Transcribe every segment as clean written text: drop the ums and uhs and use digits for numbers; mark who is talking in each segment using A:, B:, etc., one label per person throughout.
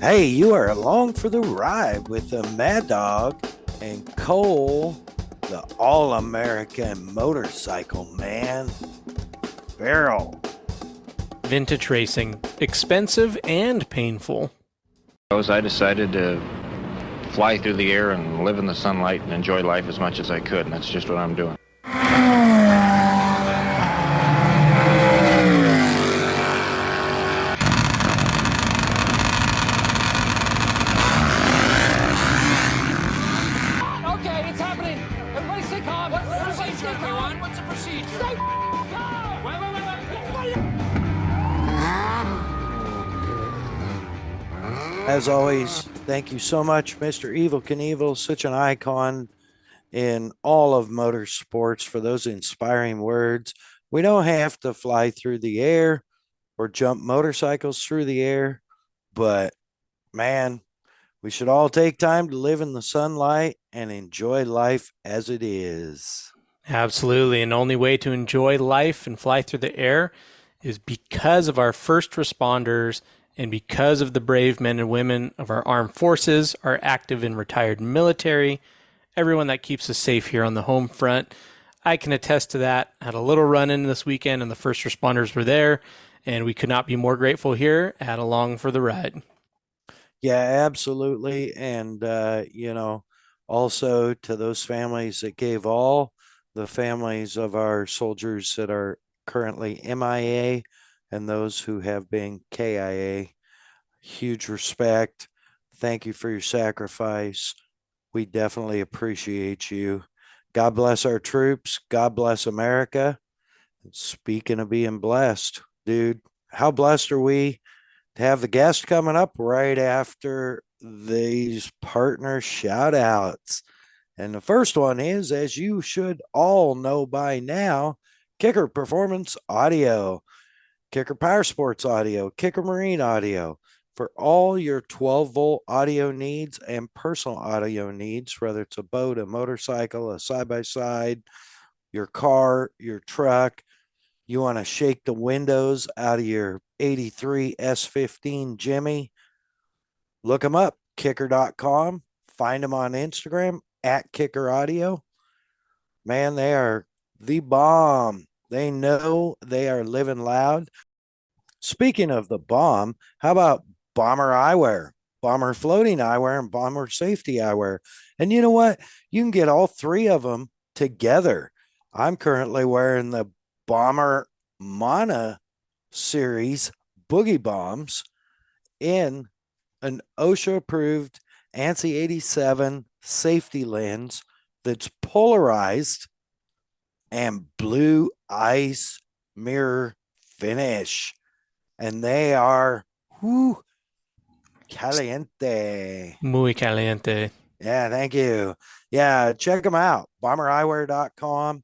A: Hey, you are along for the ride with the Mad Dog and Cole, the All American motorcycle man, Farrell.
B: Vintage racing, expensive and painful.
C: I decided to fly through the air and live in the sunlight and enjoy life as much as I could, and that's just what I'm doing.
D: Okay, it's happening. Everybody stay calm. Everybody stay calm. What's the procedure? Stay calm. Wait.
A: As always, thank you so much, Mr. Evil Knievel, such an icon in all of motorsports for those inspiring words. We don't have to fly through the air or jump motorcycles through the air, but man, we should all take time to live in the sunlight and enjoy life as it is.
B: Absolutely. And the only way to enjoy life and fly through the air is because of our first responders and because of the brave men and women of our armed forces, our active and retired military, everyone that keeps us safe here on the home front. I can attest to that. I had a little run in this weekend and the first responders were there, and we could not be more grateful here at Along for the Ride.
A: Yeah, absolutely. And, also to those families that gave all, the families of our soldiers that are currently MIA and those who have been KIA, huge respect. Thank you for your sacrifice. We definitely appreciate you. God bless our troops. God bless America. Speaking of being blessed, dude, how blessed are we to have the guest coming up right after these partner shout outs? And the first one is, as you should all know by now, Kicker Performance Audio, Kicker Power Sports Audio, Kicker Marine Audio. For all your 12-volt audio needs and personal audio needs, whether it's a boat, a motorcycle, a side by side, your car, your truck, you want to shake the windows out of your 83 S15 Jimmy, look them up, kicker.com. Find them on Instagram at Kicker Audio. Man, they are the bomb. They know they are living loud. Speaking of the bomb, how about Bomber Eyewear, Bomber Floating Eyewear, and Bomber Safety Eyewear? And you know what? You can get all three of them together. I'm currently wearing the Bomber Mana series boogie bombs in an OSHA approved ANSI 87 safety lens that's polarized and blue ice mirror finish. And they are caliente.
B: Muy caliente.
A: Yeah, thank you. Yeah, check them out. BomberEyewear.com,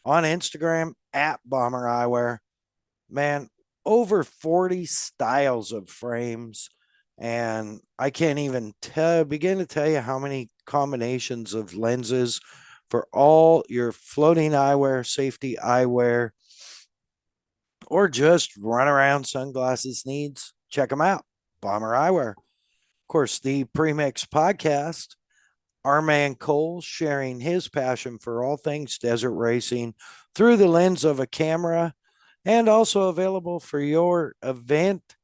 A: on Instagram at Bomber Eyewear. Man, over 40 styles of frames. And I can't even begin to tell you how many combinations of lenses for all your floating eyewear, safety eyewear, or just run around sunglasses needs. Check them out. Bomber Eyewear. Of course, the Premix podcast, our man Cole sharing his passion for all things desert racing through the lens of a camera, and also available for your event,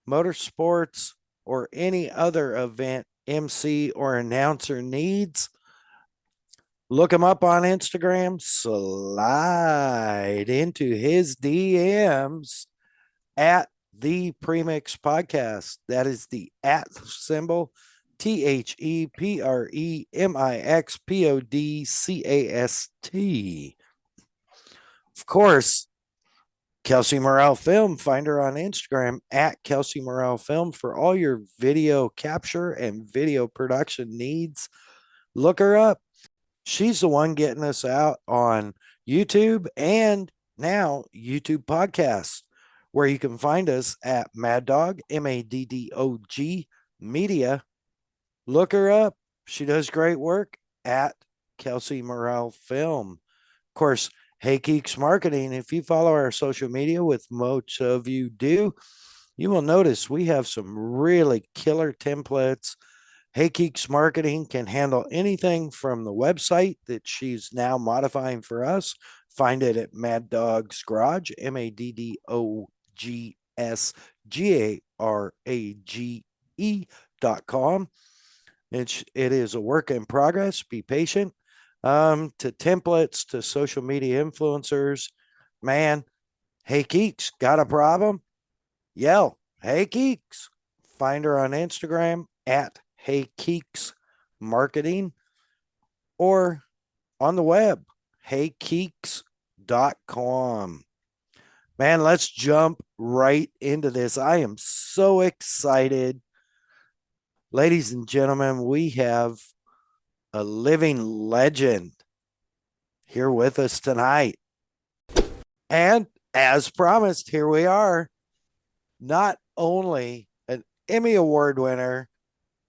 A: motorsports, or any other event MC or announcer needs. Look him up on Instagram, slide into his DMs at the Premix Podcast. That is the at symbol, ThePremixPodcast. Of course, Kelsey Morrell Film. Find her on Instagram at Kelsey Morrell Film for all your video capture and video production needs. Look her up. She's the one getting us out on YouTube and now YouTube podcasts, where you can find us at MAddOG, MAddOG Media. Look her up. She does great work at Kelsey Morrell Film. Of course, Hey Geeks Marketing. If you follow our social media, with most of you do, you will notice we have some really killer templates. Hey Geeks Marketing can handle anything from the website that she's now modifying for us. Find it at MAddOG'S Garage, MAddOG'S.com. It is a work in progress. Be patient. To templates, to social media influencers, man, Hey Geeks, got a problem? Yell, Hey Geeks. Find her on Instagram at Hey Geeks Marketing or on the web, heygeeks.com. Man, let's jump right into this. I am so excited. Ladies and gentlemen, we have a living legend here with us tonight. And as promised, here we are. Not only an Emmy Award winner,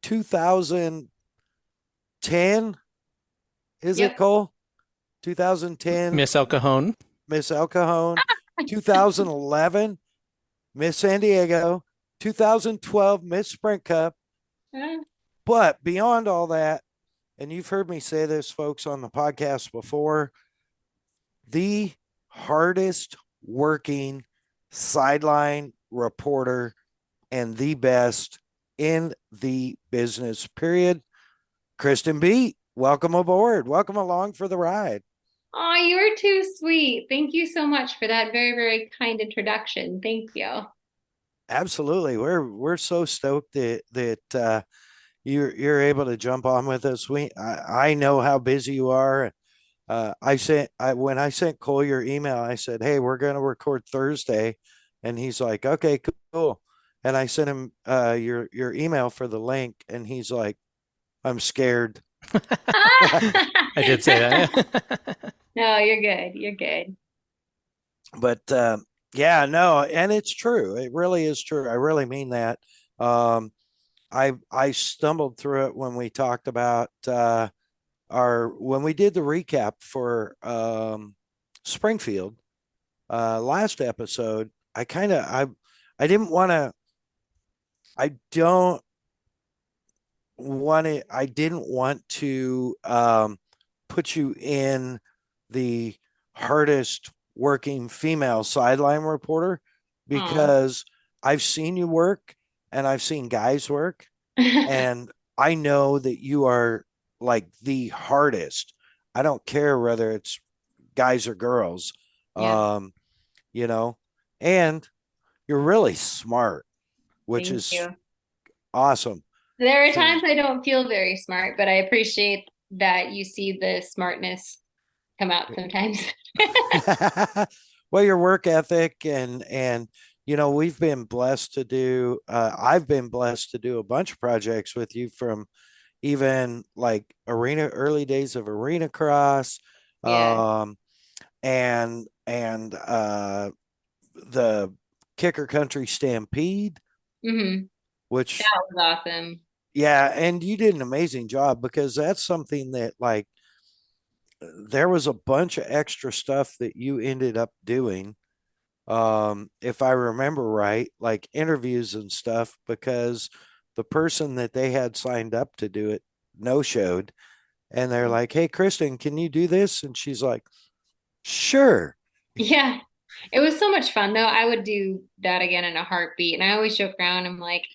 A: 2010, is it, Cole? 2010,
B: Miss El Cajon.
A: Miss El Cajon, 2011, Miss San Diego, 2012, Miss Sprint Cup. But beyond all that, and you've heard me say this, folks, on the podcast before, the hardest working sideline reporter and the best in the business, period. Kristen Beat, welcome aboard. Welcome along for the ride.
E: Oh, you're too sweet. Thank you so much for that very, very kind introduction. Thank you.
A: Absolutely. We're so stoked that you're able to jump on with us. I know how busy you are. When I sent Cole your email, I said, "Hey, we're going to record Thursday," and he's like, "Okay, cool." And I sent him your email for the link, and he's like, "I'm scared."
B: I did say that.
E: No, you're good. You're good.
A: But yeah, no, and it's true. It really is true. I really mean that. I stumbled through it when we talked about when we did the recap for Springfield last episode. I didn't want to. I don't want it. I didn't want to put you in the hardest working female sideline reporter because I've seen you work and I've seen guys work and I know that you are like the hardest. I don't care whether it's guys or girls.
E: Yeah.
A: And you're really smart, which
E: Thank
A: is
E: you.
A: awesome.
E: There are times I don't feel very smart, but I appreciate that you see the smartness come out sometimes.
A: Well, your work ethic and we've been blessed to do I've been blessed to do a bunch of projects with you from even like early days of Arenacross,
E: Yeah.
A: and the Kicker Country Stampede, which
E: That was awesome.
A: yeah, and you did an amazing job because that's something that like there was a bunch of extra stuff that you ended up doing, if I remember right, like interviews and stuff, because the person that they had signed up to do it no showed, and they're like, "Hey, Kristen, can you do this?" And she's like, "Sure."
E: Yeah. It was so much fun though. I would do that again in a heartbeat. And I always joke around. I'm like,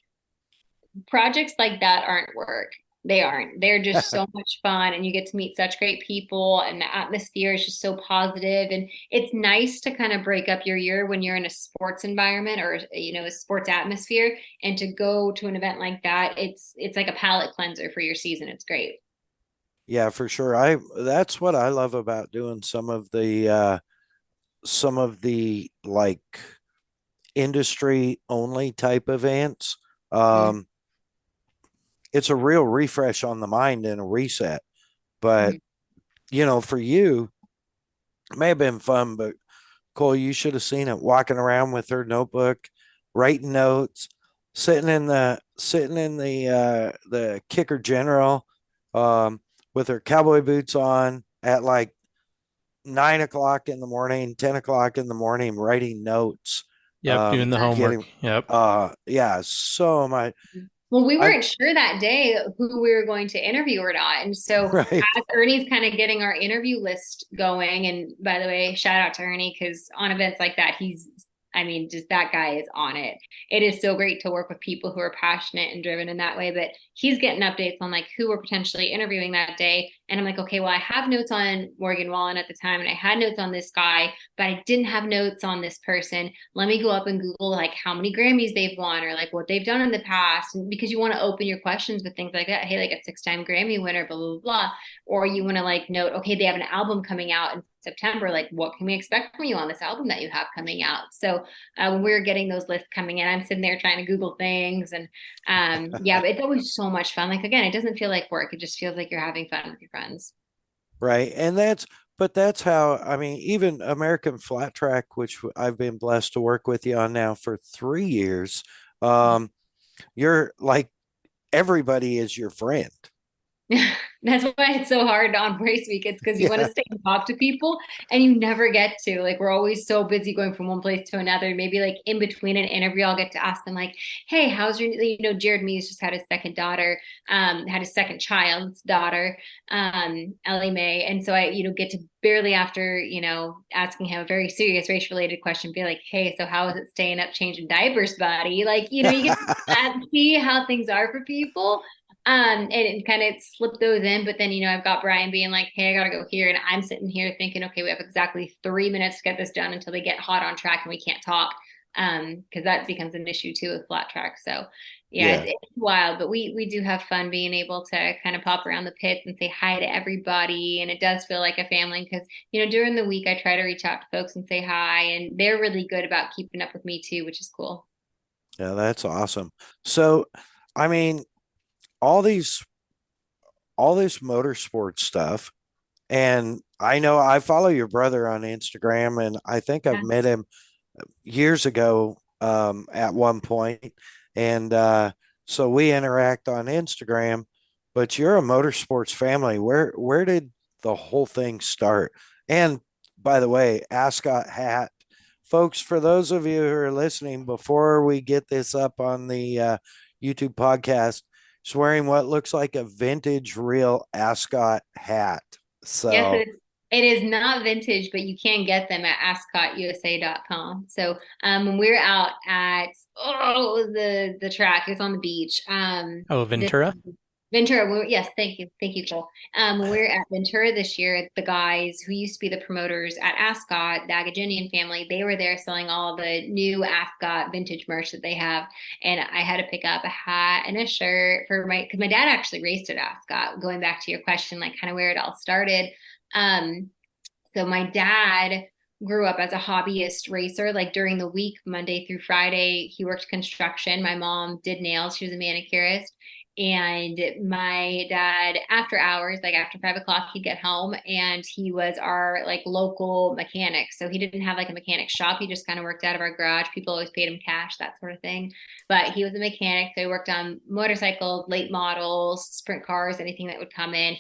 E: projects like that aren't work. They aren't. They're just so much fun and you get to meet such great people and the atmosphere is just so positive. And it's nice to kind of break up your year when you're in a sports environment or a sports atmosphere and to go to an event like that. It's like a palate cleanser for your season. It's great.
A: Yeah, for sure. That's what I love about doing some of the like industry only type events.
E: Mhm.
A: It's a real refresh on the mind and a reset. But for you, it may have been fun, but Cole, you should have seen it walking around with her notebook, writing notes, sitting in the kicker general, with her cowboy boots on at like 9 o'clock in the morning, 10 o'clock in the morning, writing notes
B: Yep, doing the homework. Yep.
A: Yeah, so much.
E: Well, we
A: I
E: weren't sure that day who we were going to interview or not. And so
A: right.
E: as Ernie's kind of getting our interview list going, and by the way, shout out to Ernie, because on events like that, I mean, just that guy is on it. It is so great to work with people who are passionate and driven in that way. But he's getting updates on like who we're potentially interviewing that day. And I'm like, okay, well, I have notes on Morgan Wallen at the time, and I had notes on this guy, but I didn't have notes on this person. Let me go up and Google like how many Grammys they've won or like what they've done in the past. And because you want to open your questions with things like that. Hey, like a 6-time Grammy winner, blah, blah, blah. Or you want to like note, okay, they have an album coming out in September. Like, what can we expect from you on this album that you have coming out? So when we were getting those lists coming in, I'm sitting there trying to Google things. And yeah, but it's always so much fun. Like, again, it doesn't feel like work. It just feels like you're having fun with your friends.
A: Right. And that's how, I mean, even American Flat Track, which I've been blessed to work with you on now for 3 years, you're like, everybody is your friend.
E: That's why it's so hard on race week. It's because you want to
A: Yeah.
E: stay and talk to people and you never get to. Like, we're always so busy going from one place to another. Maybe like in between an interview, I'll get to ask them like, hey, how's your, Jared Mees just had his second daughter, had his second child's daughter, Ellie Mae. And so I, get to barely after, asking him a very serious race related question, be like, hey, so how is it staying up changing diapers, buddy? Like, you get to see how things are for people. And kind of slip those in, but then I've got Brian being like, hey, I gotta go here, and I'm sitting here thinking, okay, we have exactly 3 minutes to get this done until they get hot on track and we can't talk, because that becomes an issue too with flat track. So yeah,
A: Yeah.
E: it's wild, but we do have fun being able to kind of pop around the pits and say hi to everybody, and it does feel like a family because during the week I try to reach out to folks and say hi, and they're really good about keeping up with me too, which is cool.
A: Yeah, that's awesome. So, I mean, all these all this motorsport stuff, and I know I follow your brother on Instagram, and I think I've
E: Yeah.
A: met him years ago at one point, and so we interact on Instagram. But you're a motorsports family. Where did the whole thing start? And by the way, Ascot hat, folks. For those of you who are listening, before we get this up on the YouTube podcast, he's wearing what looks like a vintage real Ascot hat.
E: Yes,
A: So
E: it is not vintage, but you can get them at ascotusa.com. So when we were out at the track, it was on the beach.
B: Oh,
E: This
B: Ventura.
E: Ventura, yes, thank you, Cole. We're at Ventura this year. The guys who used to be the promoters at Ascot, the Agajanian family, they were there selling all the new Ascot vintage merch that they have. And I had to pick up a hat and a shirt because my dad actually raced at Ascot. Going back to your question, like kind of where it all started. Um, so my dad grew up as a hobbyist racer, like during the week, Monday through Friday, he worked construction. My mom did nails. She was a manicurist. And my dad, after hours, like after 5 o'clock, he'd get home and he was our like local mechanic. So he didn't have like a mechanic shop. He just kind of worked out of our garage. People always paid him cash, that sort of thing. But he was a mechanic. So he worked on motorcycles, late models, sprint cars, anything that would come in.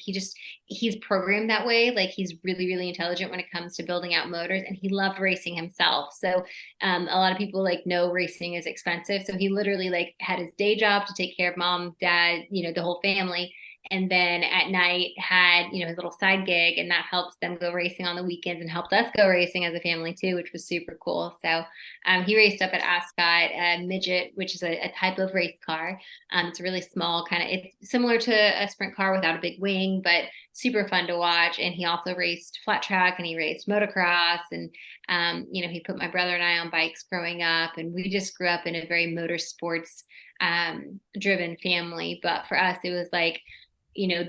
E: He's programmed that way. Like he's really, really intelligent when it comes to building out motors, and he loved racing himself. So a lot of people like know racing is expensive. So he literally like had his day job to take care of mom, dad, the whole family. And then at night had, his little side gig, and that helps them go racing on the weekends and helped us go racing as a family too, which was super cool. So he raced up at Ascot, Midget, which is a type of race car. It's a really small kind of, it's similar to a sprint car without a big wing, but super fun to watch. And he also raced flat track and he raced motocross. And, he put my brother and I on bikes growing up. And we just grew up in a very motorsports driven family. But for us, it was like,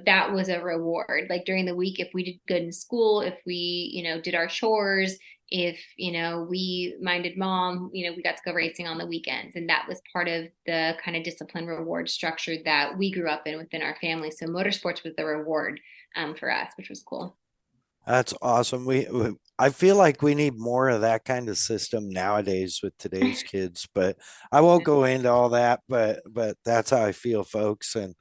E: that was a reward. Like during the week, if we did good in school, if we, did our chores, if, we minded mom, we got to go racing on the weekends. And that was part of the kind of discipline reward structure that we grew up in within our family. So motorsports was the reward for us, which was cool.
A: that's awesome. I feel like we need more of that kind of system nowadays with today's kids, but I won't go into all that, but that's how I feel, folks. And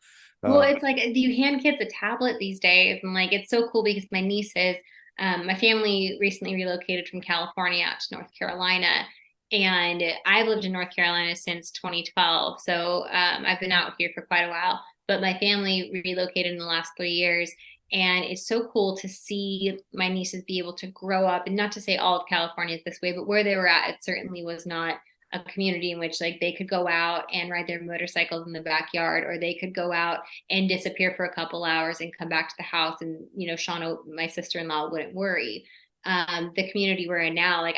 E: Well,
A: um,
E: it's like, do you hand kids a tablet these days? And like, it's so cool because my nieces, my family recently relocated from California out to North Carolina. And I've lived in North Carolina since 2012. So I've been out here for quite a while, but my family relocated in the last 3 years. And it's so cool to see my nieces be able to grow up, and not to say all of California is this way, but where they were at, it certainly was not a community in which like they could go out and ride their motorcycles in the backyard, or they could go out and disappear for a couple hours and come back to the house. And, Shauna, my sister-in-law, wouldn't worry. The community we're in now, like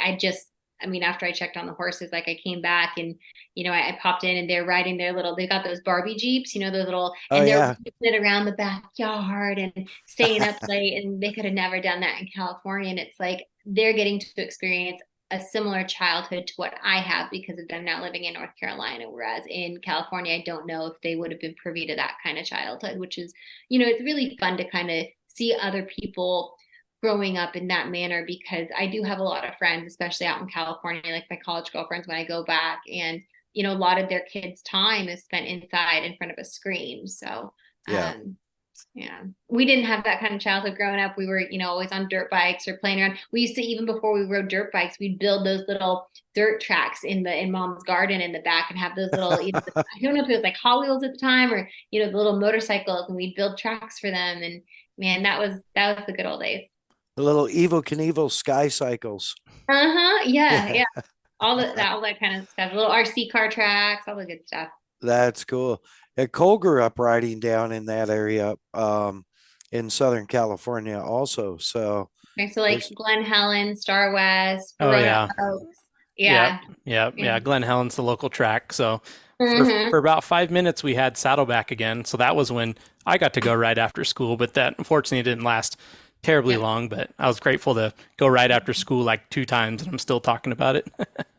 E: I mean, after I checked on the horses, like I came back and, I popped in and they're riding they got those Barbie Jeeps, those little,
A: Oh,
E: and they're
A: yeah.
E: sitting around the backyard and staying up late, and they could have never done that in California. And it's like, they're getting to experience a similar childhood to what I have because of them now living in North Carolina. Whereas in California, I don't know if they would have been privy to that kind of childhood, which is, it's really fun to kind of see other people growing up in that manner, because I do have a lot of friends, especially out in California, like my college girlfriends, when I go back, and a lot of their kids' time is spent inside in front of a screen. So
A: Yeah.
E: yeah, we didn't have that kind of childhood growing up. We were, always on dirt bikes or playing around. We used to, even before we rode dirt bikes, we'd build those little dirt tracks in mom's garden in the back, and have those little, I don't know if it was like Hot Wheels at the time, or, the little motorcycles, and we'd build tracks for them. And man, that was the good old days.
A: The little Evil Knievel sky cycles.
E: Yeah. All that kind of stuff. Little RC car tracks, all the good stuff.
A: That's cool. And Cole grew up riding down in that area in Southern California also. So
E: Okay, so like Glen Helen, Star West,
B: Oh, yeah.
E: Oaks. Yeah.
B: Yeah. Glen Helen's the local track. So
E: Mhm.
B: for about 5 minutes, we had Saddleback again. So that was when I got to go right after school, but that unfortunately didn't last terribly long. But I was grateful to go right after school like 2 times, and I'm still talking about it.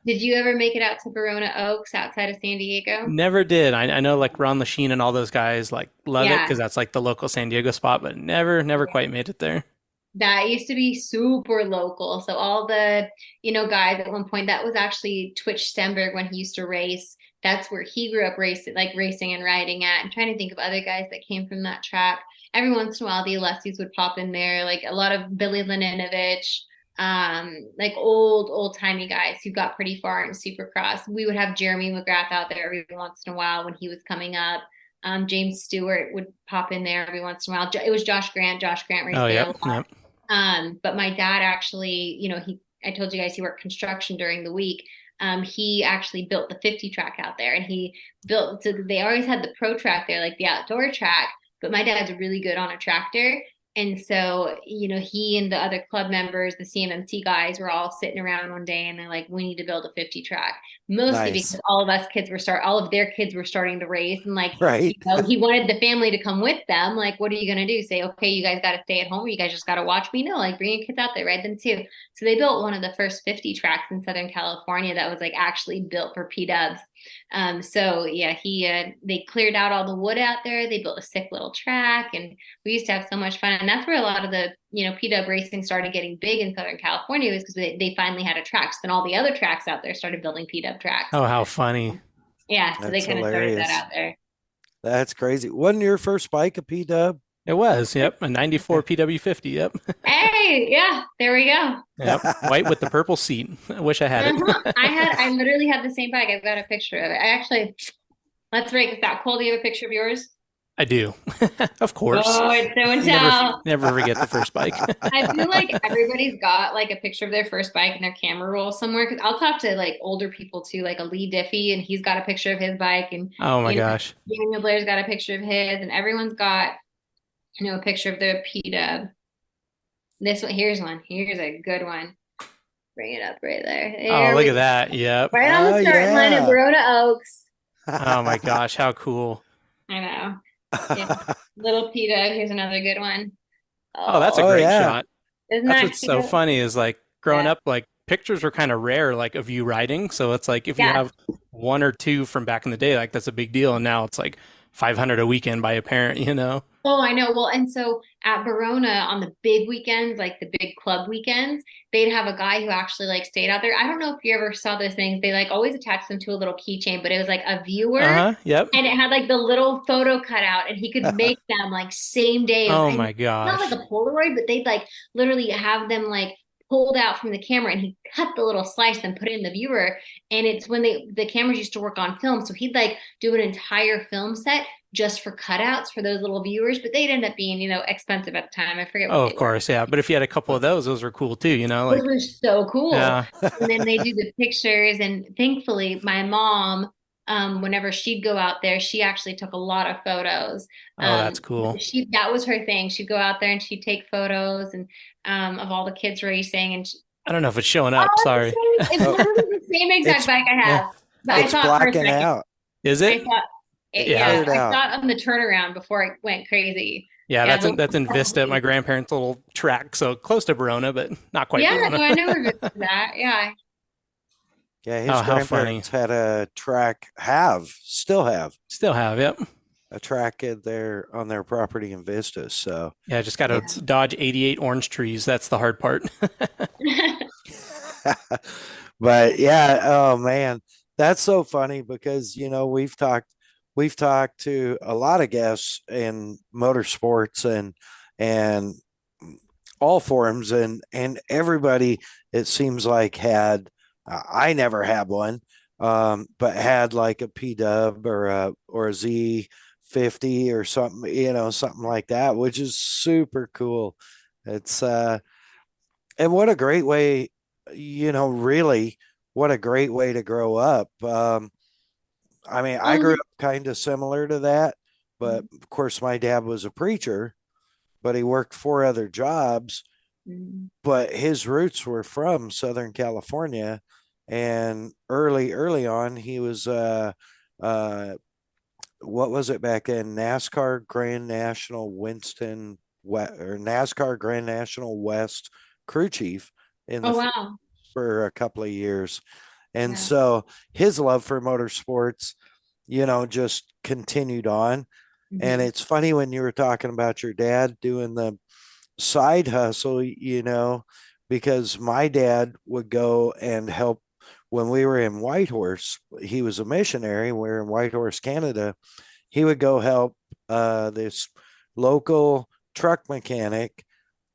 E: Did you ever make it out to Verona Oaks outside of San Diego?
B: Never did. I know like Ron Lachine and all those guys like love it
E: Yeah.
B: because that's like the local San Diego spot, but never quite made it there.
E: That used to be super local. So all the, guys at one point, that was actually Twitch Stenberg when he used to race. That's where he grew up racing and riding at. I'm trying to think of other guys that came from that track. Every once in a while, the Alessis would pop in there, like a lot of Billy Laninovich, like old timey guys who got pretty far in Supercross. We would have Jeremy McGrath out there every once in a while when he was coming up. James Stewart would pop in there every once in a while. It was Josh Grant. Josh Grant raced there a lot. But my dad actually, I told you guys he worked construction during the week. He actually built the 50 track out there, and so they always had the pro track there, like the outdoor track, but my dad's really good on a tractor. And so, he and the other club members, the CMMT guys, were all sitting around one day, and they're like, we need to build a 50 track, mostly because all of their kids were starting to race. And like,
A: right.
E: he wanted the family to come with them. Like, what are you going to do? Say, okay, you guys got to stay at home, or you guys just got to watch me? No, like, bring your kids out there, ride them too. So they built one of the first 50 tracks in Southern California that was like actually built for P-dubs. So yeah, they cleared out all the wood out there. They built a sick little track, and we used to have so much fun. And that's where a lot of the, P-dub racing started getting big in Southern California, was because they finally had a track. So then all the other tracks out there started building P-dub tracks.
B: Oh, how funny.
E: Yeah. So they kind of started that out there.
A: That's crazy. Wasn't your first bike a P-dub?
B: It was, yep. A 94 PW50, yep.
E: Hey, yeah, there we go.
B: Yep. White with the purple seat. I wish I had it.
E: I literally had the same bike. I've got a picture of it. Let's break this out. Cole, do you have a picture of yours?
B: I do. Of course.
E: Oh, it's so and tell.
B: Never forget the first bike.
E: I feel like everybody's got like a picture of their first bike in their camera roll somewhere. Because I'll talk to like older people too, like a Lee Diffie, and he's got a picture of his bike. And
B: oh my gosh.
E: Daniel Blair's got a picture of his, and everyone's got, a picture of their P-dub. This one, here's one. Here's a good one. Bring it up right there.
B: Look at that. Yep.
E: Right on the starting line at Verona Oaks.
B: Oh my gosh, how cool.
E: I know. Yeah. Little P-dub. Here's another good one.
B: Oh, that's a great shot.
E: Isn't
B: that's
E: that
B: what's so funny is like growing up, like pictures were kind of rare, like of you riding. So it's like if you have 1 or 2 from back in the day, like that's a big deal. And now it's like 500 a weekend by a parent,
E: Oh, I know. Well, and so at Verona on the big weekends, like the big club weekends, they'd have a guy who actually like stayed out there. I don't know if you ever saw those things. They like always attached them to a little keychain, but it was like a viewer.
B: Yep.
E: And it had like the little photo cutout, and he could make them like same day.
B: Oh my gosh.
E: Not like a Polaroid, but they'd like literally have them like pulled out from the camera and he cut the little slice and put it in the viewer. And it's when the cameras used to work on film. So he'd like do an entire film set just for cutouts for those little viewers, but they'd end up being, expensive at the time. I forget what
B: Oh,
E: they
B: of
E: were.
B: course, yeah. But if you had a couple of those were cool too,
E: Those
B: like,
E: were so cool.
B: yeah.
E: And then they do the pictures. And thankfully, my mom, whenever she'd go out there, she actually took a lot of photos.
B: Oh, that's cool.
E: That was her thing. She'd go out there and she'd take photos and of all the kids racing. And
B: I don't know if it's showing up. Sorry.
E: it's literally the same exact bike I have. But I
A: It's
E: thought for a
A: blacking
E: second,
A: out.
B: Is
E: I
B: it?
E: thought,
B: Yeah.
E: I
A: Cleared out.
E: thought on the turnaround before it went crazy.
B: Yeah,
E: Yeah,
B: that's in Vista at my grandparents' little track, so close to Verona, but not quite
E: Yeah,
B: Verona.
E: no, I know where this is at. Yeah.
A: Yeah, his
B: Oh, how
A: grandparents had a track, still have
B: Still have, yep.
A: a track on their property in Vista. So
B: Yeah, just got to dodge 88 orange trees. That's the hard part.
A: but yeah, oh man, that's so funny because we've talked to a lot of guests in motorsports and all forums and everybody, it seems like had I never had one, but had like a P Dub or a Z50 or something, something like that, which is super cool. It's and what a great way, really, what a great way to grow up. I mean, I grew up kind of similar to that, but of course, my dad was a preacher, but he worked 4 other jobs. But his roots were from Southern California, and early on, he was what was it back then? NASCAR Grand National Winston or NASCAR Grand National West crew chief in the
E: Oh, wow.
A: for a couple of years. And
E: Yeah.
A: so his love for motorsports, just continued on. And it's funny when you were talking about your dad doing the side hustle, because my dad would go and help when we were in Whitehorse. He was a missionary. We were in Whitehorse, Canada. He would go help this local truck mechanic,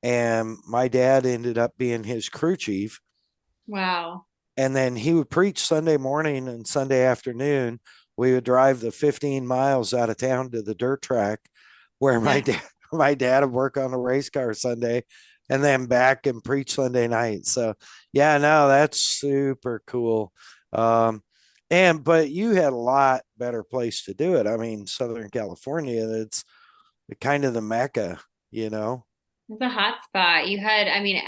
A: and my dad ended up being his crew chief.
E: Wow.
A: And then he would preach Sunday morning and Sunday afternoon. We would drive the 15 miles out of town to the dirt track where my dad would work on a race car Sunday and then back and preach Sunday night. So yeah, no, that's super cool. But you had a lot better place to do it. I mean, Southern California, that's kind of the Mecca,
E: It's a hot spot. You had, I mean,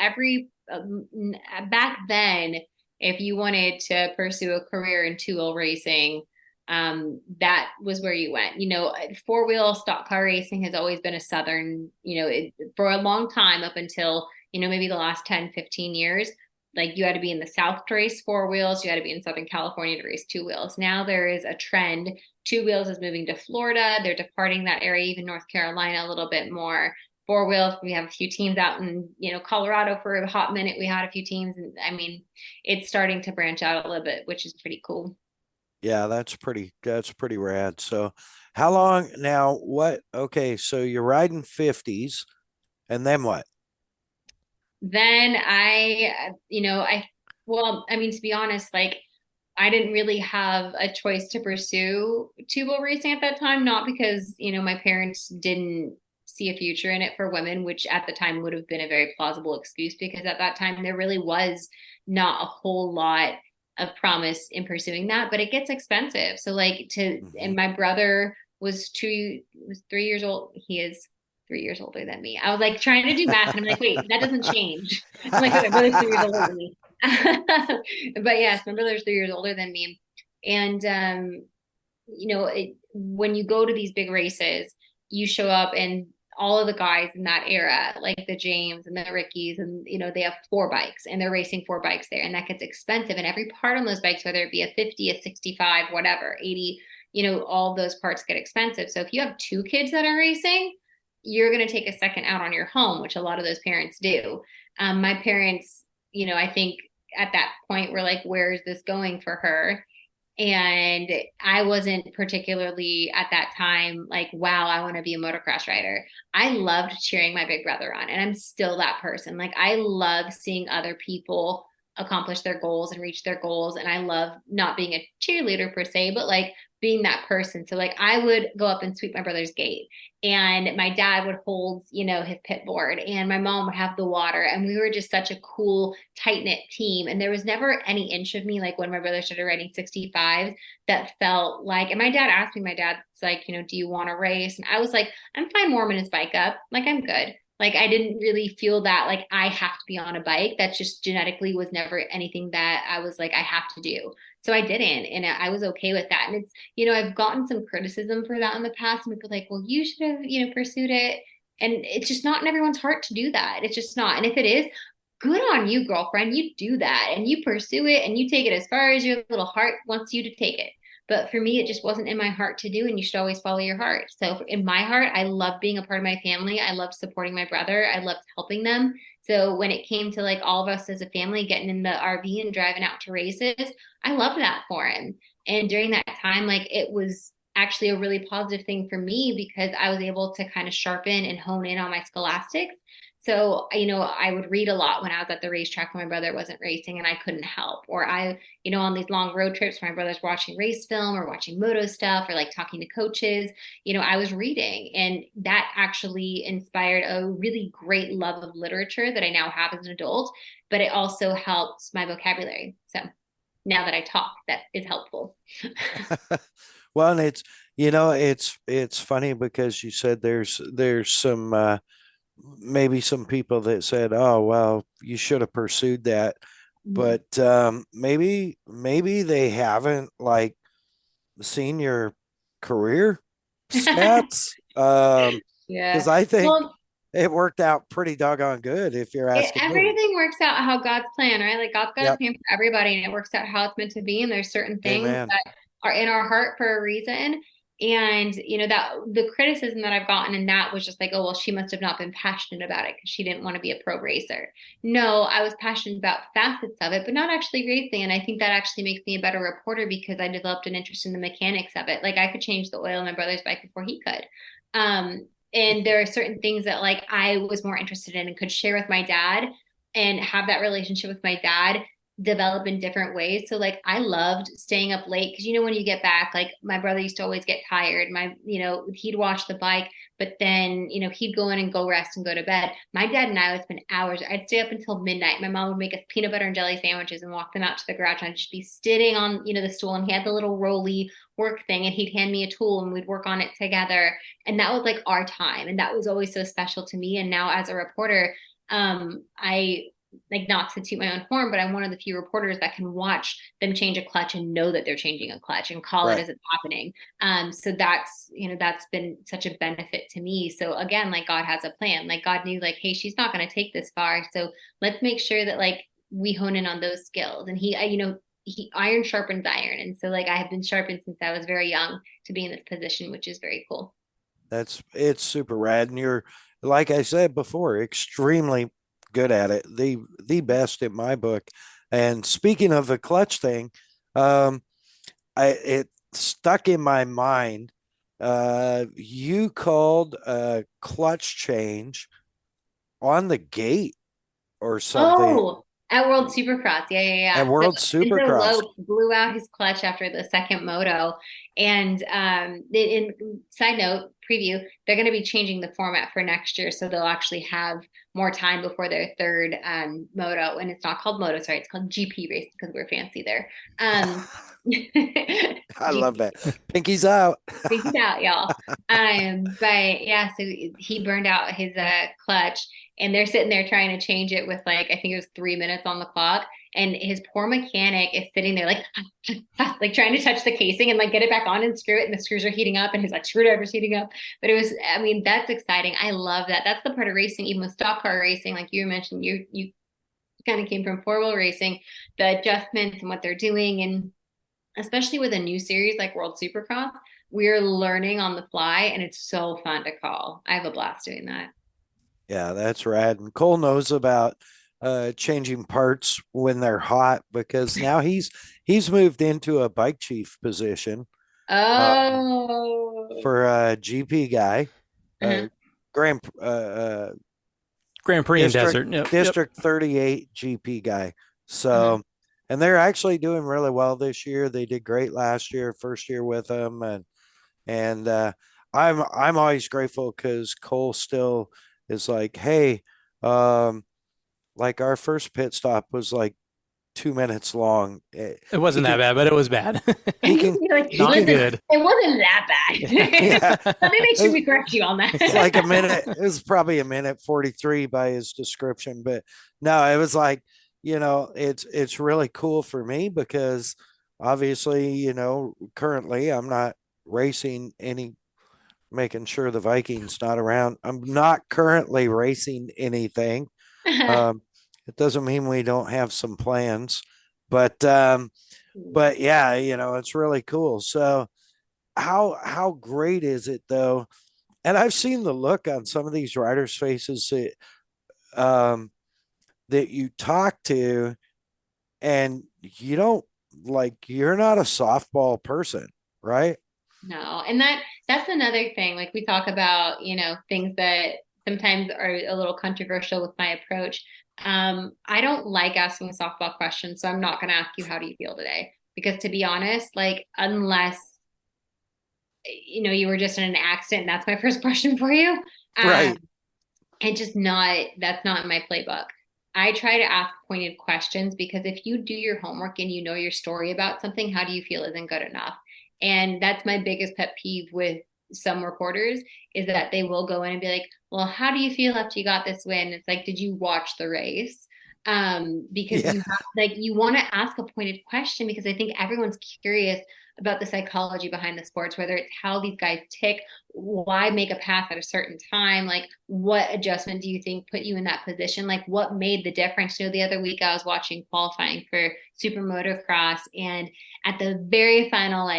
E: back then, if you wanted to pursue a career in two-wheel racing, that was where you went. Four-wheel stock car racing has always been a Southern, for a long time up until, maybe the last 10, 15 years. Like you had to be in the South to race four wheels. You had to be in Southern California to race two wheels. Now there is a trend. Two wheels is moving to Florida. They're departing that area, even North Carolina a little bit more. Four wheels, we have a few teams out in, Colorado for a hot minute. We had a few teams. And I mean, it's starting to branch out a little bit, which is pretty cool.
A: Yeah, that's pretty rad. So how long now? Okay, so you're riding 50s and then what?
E: Then well, I mean, to be honest, like I didn't really have a choice to pursue two-wheel racing at that time, not because, my parents didn't see a future in it for women, which at the time would have been a very plausible excuse because at that time there really was not a whole lot of promise in pursuing that, but it gets expensive. So and my brother was 3 years old. He is 3 years older than me. I was like trying to do math and I'm like, wait, that doesn't change. I'm like, wait, my brother's 3 years older than me. But yes, my brother's 3 years older than me. And, when you go to these big races, you show up and all of the guys in that era, like the James and the Rickies, and they have 4 bikes and they're racing 4 bikes there, and that gets expensive. And every part on those bikes, whether it be a 50, a 65, whatever, 80, all those parts get expensive. So if you have 2 kids that are racing, you're going to take a second out on your home, which a lot of those parents do. My parents, I think at that point were like, where is this going for her? And I wasn't particularly at that time like, wow, I want to be a motocross rider. I loved cheering my big brother on, and I'm still that person. Like, I love seeing other people accomplish their goals and reach their goals. And I love not being a cheerleader per se, but like being that person. So like I would go up and sweep my brother's gate, and my dad would hold, his pit board, and my mom would have the water, and we were just such a cool, tight-knit team. And there was never any inch of me, like when my brother started riding 65s, that felt like, and my dad asked me, my dad's like, do you want to race? And I was like, I'm fine warming his bike up. Like, I'm good. Like, I didn't really feel that like I have to be on a bike. That just genetically was never anything that I was like, I have to do. So I didn't. And I was okay with that. And it's, I've gotten some criticism for that in the past. And people are like, well, you should have, pursued it. And it's just not in everyone's heart to do that. It's just not. And if it is, good on you, girlfriend. You do that and you pursue it and you take it as far as your little heart wants you to take it. But for me, it just wasn't in my heart to do. And you should always follow your heart. So in my heart, I love being a part of my family. I loved supporting my brother. I loved helping them. So when it came to like all of us as a family getting in the RV and driving out to races, I loved that for him. And during that time, like it was actually a really positive thing for me because I was able to kind of sharpen and hone in on my scholastics. So, I would read a lot when I was at the racetrack when my brother wasn't racing and I couldn't help. Or on these long road trips, my brother's watching race film or watching moto stuff or like talking to coaches, I was reading. And that actually inspired a really great love of literature that I now have as an adult, but it also helped my vocabulary. So now that I talk, that is helpful.
A: Well, and it's funny because you said there's some maybe some people that said, oh well, you should have pursued that, but maybe they haven't like seen your career stats.
E: Yeah.
A: Because I think
E: Well,
A: it worked out pretty doggone good if you're asking me.
E: everything works out how God's plan, right? Like God's got a
A: Yep.
E: plan for everybody and it works out how it's meant to be. And there's certain things
A: Amen.
E: that are in our heart for a reason. And that the criticism that I've gotten in that was just like, oh, well, she must have not been passionate about it because she didn't want to be a pro racer. No, I was passionate about facets of it, but not actually racing. And I think that actually makes me a better reporter because I developed an interest in the mechanics of it. Like I could change the oil in my brother's bike before he could. And there are certain things that like I was more interested in and could share with my dad and have that relationship with my dad develop in different ways. So like I loved staying up late because when you get back, like my brother used to always get tired. He'd watch the bike, but then he'd go in and go rest and go to bed. My dad and I would spend hours. I'd stay up until midnight. My mom would make us peanut butter and jelly sandwiches and walk them out to the garage, and I'd just be sitting on the stool, and he had the little rolly work thing, and he'd hand me a tool and we'd work on it together. And that was like our time, and that was always so special to me. And now as a reporter, I like, not to toot my own horn, but I'm one of the few reporters that can watch them change a clutch and know that they're changing a clutch and call it
A: Right.
E: as it's happening. So that's been such a benefit to me. So again, like God has a plan. Like God knew like, hey, she's not going to take this far. So let's make sure that like we hone in on those skills. And he iron sharpens iron. And so like I have been sharpened since I was very young to be in this position, which is very cool.
A: It's super rad. And you're, like I said before, extremely good at it. The best in my book. And speaking of the clutch thing, um, it stuck in my mind. You called a clutch change on the gate or something
E: Oh, at World Supercross. Yeah, yeah,
A: at
E: yeah. So
A: World
E: Enzo
A: Supercross.
E: Lopes blew out his clutch after the second moto. And side note, preview, they're going to be changing the format for next year. So they'll actually have more time before their third moto. And it's not called moto, sorry, it's called GP race because we're fancy there.
A: I love
E: GP.
A: that. Pinky's out.
E: Figured out, y'all. But yeah, so he burned out his clutch, and they're sitting there trying to change it with like I think it was 3 minutes on the clock, and his poor mechanic is sitting there like like trying to touch the casing and like get it back on and screw it, and the screws are heating up, and his like screwdriver's heating up. But it was, I mean, that's exciting. I love that. That's the part of racing, even with stock car racing, like you mentioned, you kind of came from four-wheel racing, the adjustments and what they're doing, and especially with a new series like World Supercross, we're learning on the fly and it's so fun to call. I have a blast doing that.
A: Yeah, that's rad. And Cole knows about changing parts when they're hot, because now he's moved into a bike chief position
E: Oh.
A: for a GP guy,
E: Uh-huh.
A: Grand
B: Grand Prix and
A: District
B: Desert. Yep. Yep.
A: District 38 GP guy.
E: Uh-huh.
A: So, and they're actually doing really well this year. They did great last year, first year with him, and I'm always grateful because Cole still is like, hey, like our first pit stop was like 2 minutes long.
B: It wasn't that bad, but it was bad.
A: He can
E: You're like,
A: he
B: Not
A: can
E: listen,
B: good.
E: it wasn't that bad.
A: yeah.
E: Let me make sure we correct you on that.
A: It's like a minute. It was probably a minute 43 by his description, but no, it was like, it's really cool for me because obviously, currently I'm not racing any, making sure the Vikings not around. I'm not currently racing anything. Um, it doesn't mean we don't have some plans, but yeah, it's really cool. So how great is it though? And I've seen the look on some of these riders' faces um, that you talk to, and you don't you're not a softball person, right?
E: No, and that's another thing. Like we talk about, things that sometimes are a little controversial with my approach. I don't like asking softball questions, so I'm not going to ask you how do you feel today? Because to be honest, like unless you were just in an accident, and that's my first question for you. Um,
A: Right.
E: and just not that's not in my playbook. I try to ask pointed questions because if you do your homework and you know your story about something, how do you feel isn't good enough. And that's my biggest pet peeve with some reporters is that they will go in and be like, well, how do you feel after you got this win? It's like, did you watch the race? Because
A: Yeah.
E: you have like you want to ask a pointed question because I think everyone's curious about the psychology behind the sports, whether it's how these guys tick, why make a pass at a certain time, like what adjustment do you think put you in that position, like what made the difference. The other week I was watching qualifying for super motocross, and at the very final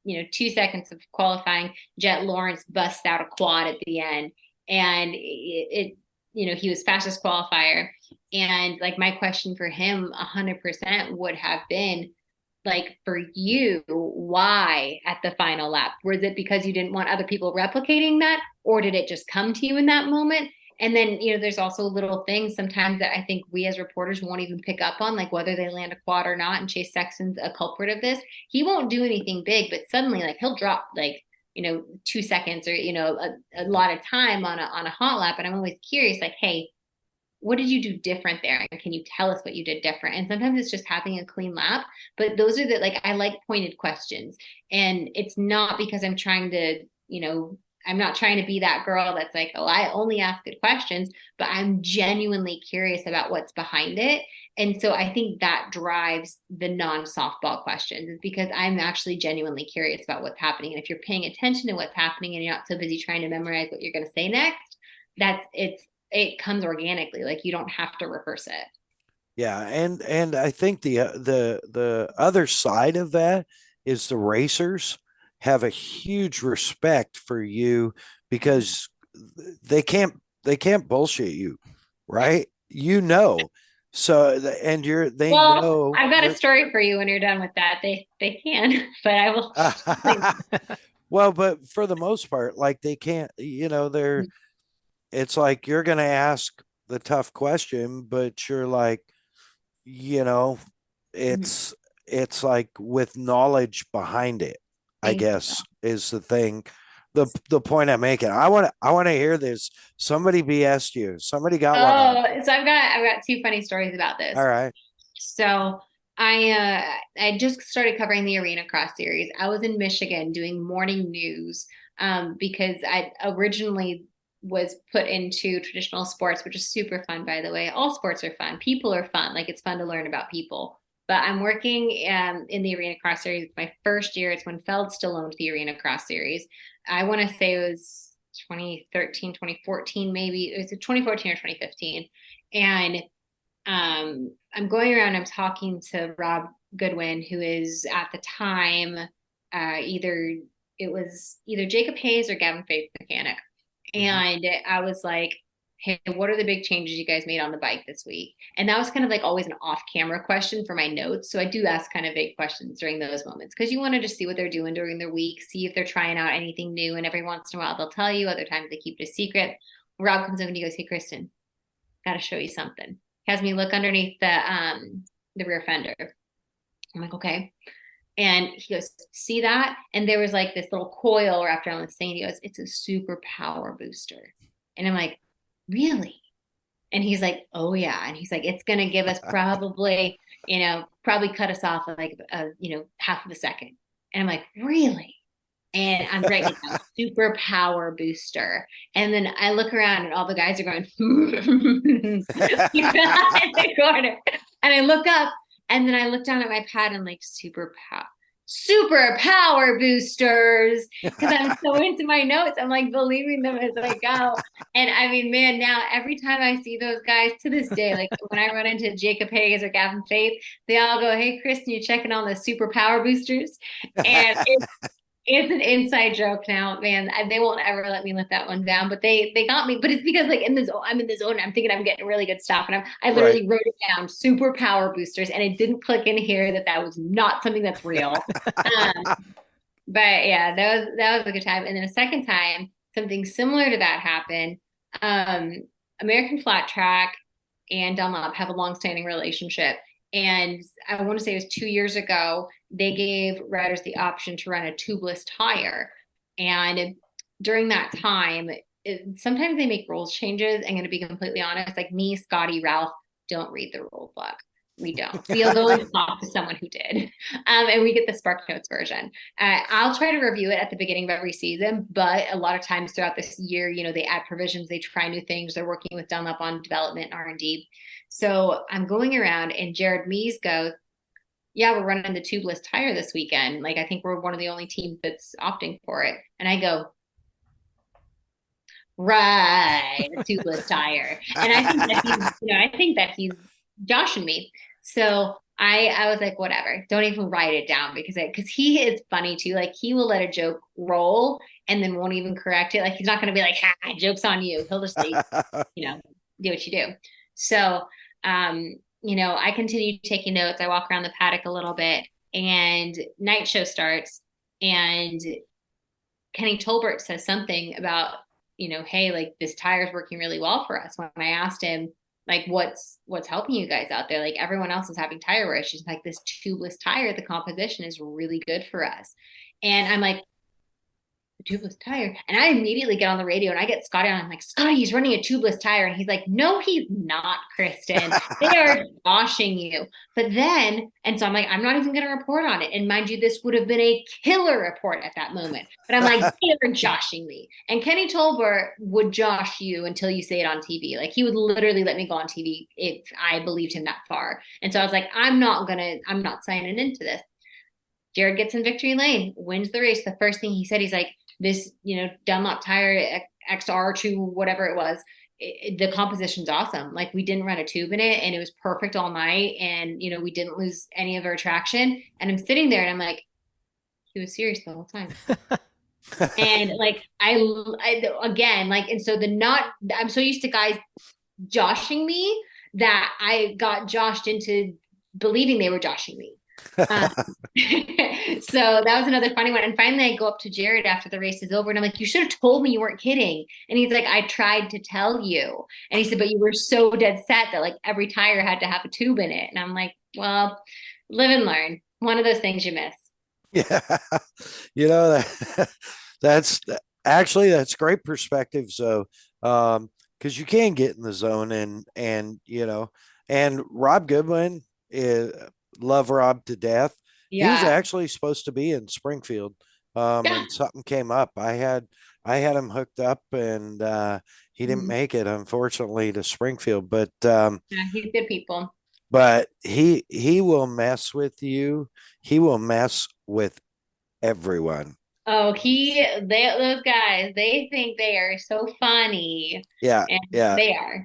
E: 2 seconds of qualifying, Jet Lawrence busts out a quad at the end, and he was fastest qualifier. And like my question for him 100% would have been, like, for you, why at the final lap? Was it because you didn't want other people replicating that, or did it just come to you in that moment? And then, there's also little things sometimes that I think we as reporters won't even pick up on, like whether they land a quad or not. And Chase Sexton's a culprit of this. He won't do anything big, but suddenly, like, he'll drop 2 seconds or a lot of time on a hot lap. And I'm always curious, like, hey, what did you do different there? And can you tell us what you did different? And sometimes it's just having a clean lap. But those are I like pointed questions. And it's not because I'm trying to, I'm not trying to be that girl that's like, oh, I only ask good questions, but I'm genuinely curious about what's behind it. And so I think that drives the non-softball questions, is because I'm actually genuinely curious about what's happening. And if you're paying attention to what's happening and you're not so busy trying to memorize what you're going to say next, it comes organically. Like you don't have to rehearse it.
A: Yeah, and I think the other side of that is the racers have a huge respect for you because they can't bullshit you, right? So and they
E: Well,
A: know
E: I've got a
A: you're
E: story for you when you're done with that. They can, but I will.
A: well, but for the most part, like they can't, it's like you're going to ask the tough question, but you're like, you know, it's like with knowledge behind it, I
E: Thank you.
A: guess is the thing. The point I'm making. I want to hear this. Somebody BS'd you. Somebody got one on.
E: So I've got two funny stories about this.
A: All right.
E: So I just started covering the Arenacross series. I was in Michigan doing morning news because I originally was put into traditional sports, which is super fun, by the way. All sports are fun. People are fun. Like it's fun to learn about people. But I'm working in the Arenacross series. My first year, it's when Feld still owned the Arenacross series. I want to say it was 2013, 2014, maybe. It was 2014 or 2015. And I'm going around, I'm talking to Rob Goodwin, who is at the time it was either Jacob Hayes or Gavin Faith mechanic. And I was like, hey, what are the big changes you guys made on the bike this week? And that was kind of like always an off-camera question for my notes. So I do ask kind of big questions during those moments because you want to just see what they're doing during their week, see if they're trying out anything new. And every once in a while they'll tell you, other times they keep it a secret. Rob comes over and he goes, hey, Kristen, got to show you something. He has me look underneath the rear fender. I'm like, okay. And he goes, see that? And there was like this little coil wrapped around the thing. He goes, it's a super power booster. And I'm like, really? And he's like, oh yeah. And he's like, it's going to give us probably, probably cut us off at like, half of a second. And I'm like, really? And I'm writing down super power booster. And then I look around and all the guys are going in the corner. And I look up and then I look down at my pad and like super power boosters, because I'm so into my notes. I'm like believing them as I go. And I mean, man, now every time I see those guys to this day, like when I run into Jacob Hayes or Gavin Faith, they all go, hey, Kristen, you checking on the super power boosters? And it's an inside joke now, man. They won't ever let me let that one down, but they got me. But it's because like I'm in the zone. I'm thinking I'm getting really good stuff, and I literally wrote it down, super power boosters, and it didn't click in here that was not something that's real. But yeah, that was a good time. And then a second time, something similar to that happened. American Flat Track and Dunlop have a long-standing relationship. And I want to say it was 2 years ago, they gave riders the option to run a tubeless tire. And during that time, sometimes they make rules changes. I'm going to be completely honest. Like me, Scotty, Ralph don't read the rule book. We don't. We'll go and talk to someone who did. And we get the Spark Notes version. I'll try to review it at the beginning of every season, but a lot of times throughout this year, they add provisions, they try new things. They're working with Dunlop on development and R&D. So I'm going around and Jared Mees goes, yeah, we're running the tubeless tire this weekend. Like, I think we're one of the only teams that's opting for it. And I go, right, a tubeless tire. And I think that he's joshing me. So I was like, whatever, don't even write it down because he is funny too. Like he will let a joke roll and then won't even correct it. Like he's not going to be like, ha, joke's on you. He'll just like, do what you do. So, I continue taking notes. I walk around the paddock a little bit and night show starts and Kenny Tolbert says something about, hey, like this tire's working really well for us. When I asked him, like, what's helping you guys out there? Like everyone else is having tire wear. She's like, this tubeless tire, the composition is really good for us. And I'm like, tubeless tire. And I immediately get on the radio and I get Scotty on. I'm like, Scotty, he's running a tubeless tire. And he's like, no, he's not, Kristen. They are joshing you. But then, and so I'm like, I'm not even going to report on it. And mind you, this would have been a killer report at that moment. But I'm like, they're joshing me. And Kenny Tolbert would josh you until you say it on TV. Like he would literally let me go on TV if I believed him that far. And so I was like, I'm not signing into this. Jared gets in victory lane, wins the race. The first thing he said, he's like, this, Dunlop tire XR2, whatever it was, the composition's awesome. Like we didn't run a tube in it and it was perfect all night. And, we didn't lose any of our traction. And I'm sitting there and I'm like, he was serious the whole time. And like, I again, like, and so I'm so used to guys joshing me that I got joshed into believing they were joshing me. So that was another funny one. And finally I go up to Jared after the race is over and I'm like, you should have told me you weren't kidding. And he's like, I tried to tell you. And he said, but you were so dead set that like every tire had to have a tube in it. And I'm like, well, live and learn. One of those things you miss.
A: Yeah. That's great perspective. So, because you can get in the zone and Rob Goodwin love Rob to death.
E: Yeah.
A: He was actually supposed to be in Springfield. And something came up. I had him hooked up and he didn't make it, unfortunately, to Springfield. But
E: he's good people.
A: But he will mess with you. He will mess with everyone.
E: Oh, those guys, they think they are so funny.
A: Yeah.
E: And
A: yeah.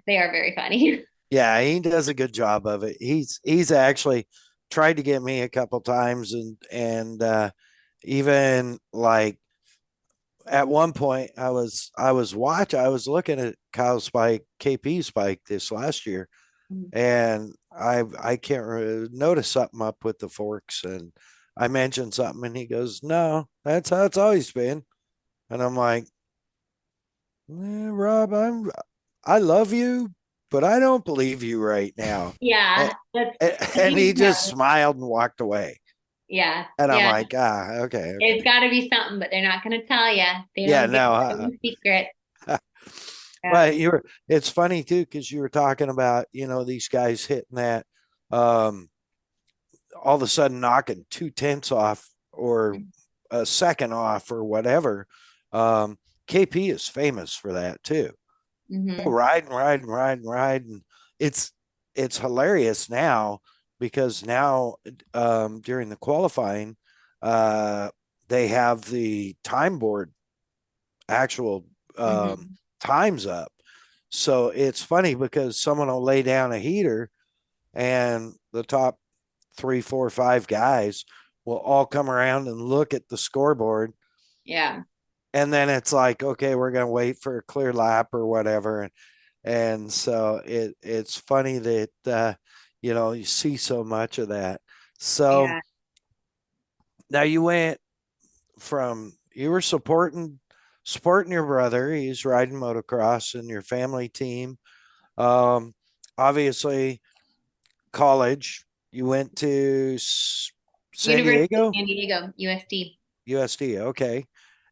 E: They are very funny.
A: Yeah, he does a good job of it. He's actually tried to get me a couple times and even like at one point I was looking at Kyle's bike, KP's bike this last year,
E: Mhm.
A: and I can't notice something up with the forks, and I mentioned something, and he goes, "No, that's how it's always been." And I'm like, Rob, I love you, but I don't believe you right now. And,
E: Yeah, that's
A: and he
E: you
A: just
E: know.
A: smiled and walked away.
E: Yeah,
A: And I'm
E: yeah.
A: like, okay,
E: It's
A: okay.
E: got to be something, but they're not going to tell you. They
A: Yeah,
E: don't get
A: no.
E: the secret.
A: But
E: Yeah.
A: it's funny too, because you were talking about, these guys hitting that, um, all of a sudden knocking 2/10 off or a second off or whatever. Um, KP is famous for that too.
E: Hmm.
A: Riding. It's it's hilarious now because now, during the qualifying, uh, they have the time board actual,
E: Hmm.
A: times up. So it's funny because someone will lay down a heater and the top three, four, five guys will all come around and look at the scoreboard.
E: Yeah.
A: And then it's like, okay, we're going to wait for a clear lap or whatever. And so it's funny that, you see so much of that. So
E: Yeah.
A: now you went from, you were supporting your brother. He's riding motocross and your family team. Um, Obviously, college. You went to San
E: University of
A: Diego,
E: San Diego, USD.
A: USD. Okay,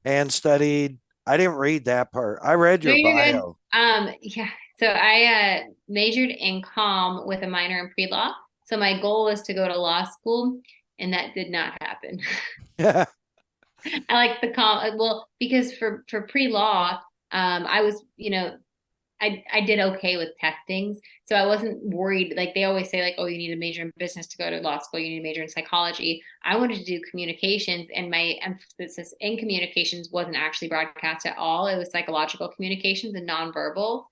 A: and studied. I didn't read that part. I read
E: No,
A: your
E: you're good.
A: bio.
E: Yeah. So I majored in comm with a minor in pre-law. So my goal was to go to law school, and that did not happen. I like the comm, well, because for pre-law, I was, I did okay with testings, so I wasn't worried. Like they always say, like, oh, you need a major in business to go to law school. You need a major in psychology. I wanted to do communications, and my emphasis in communications wasn't actually broadcast at all. It was psychological communications and nonverbals.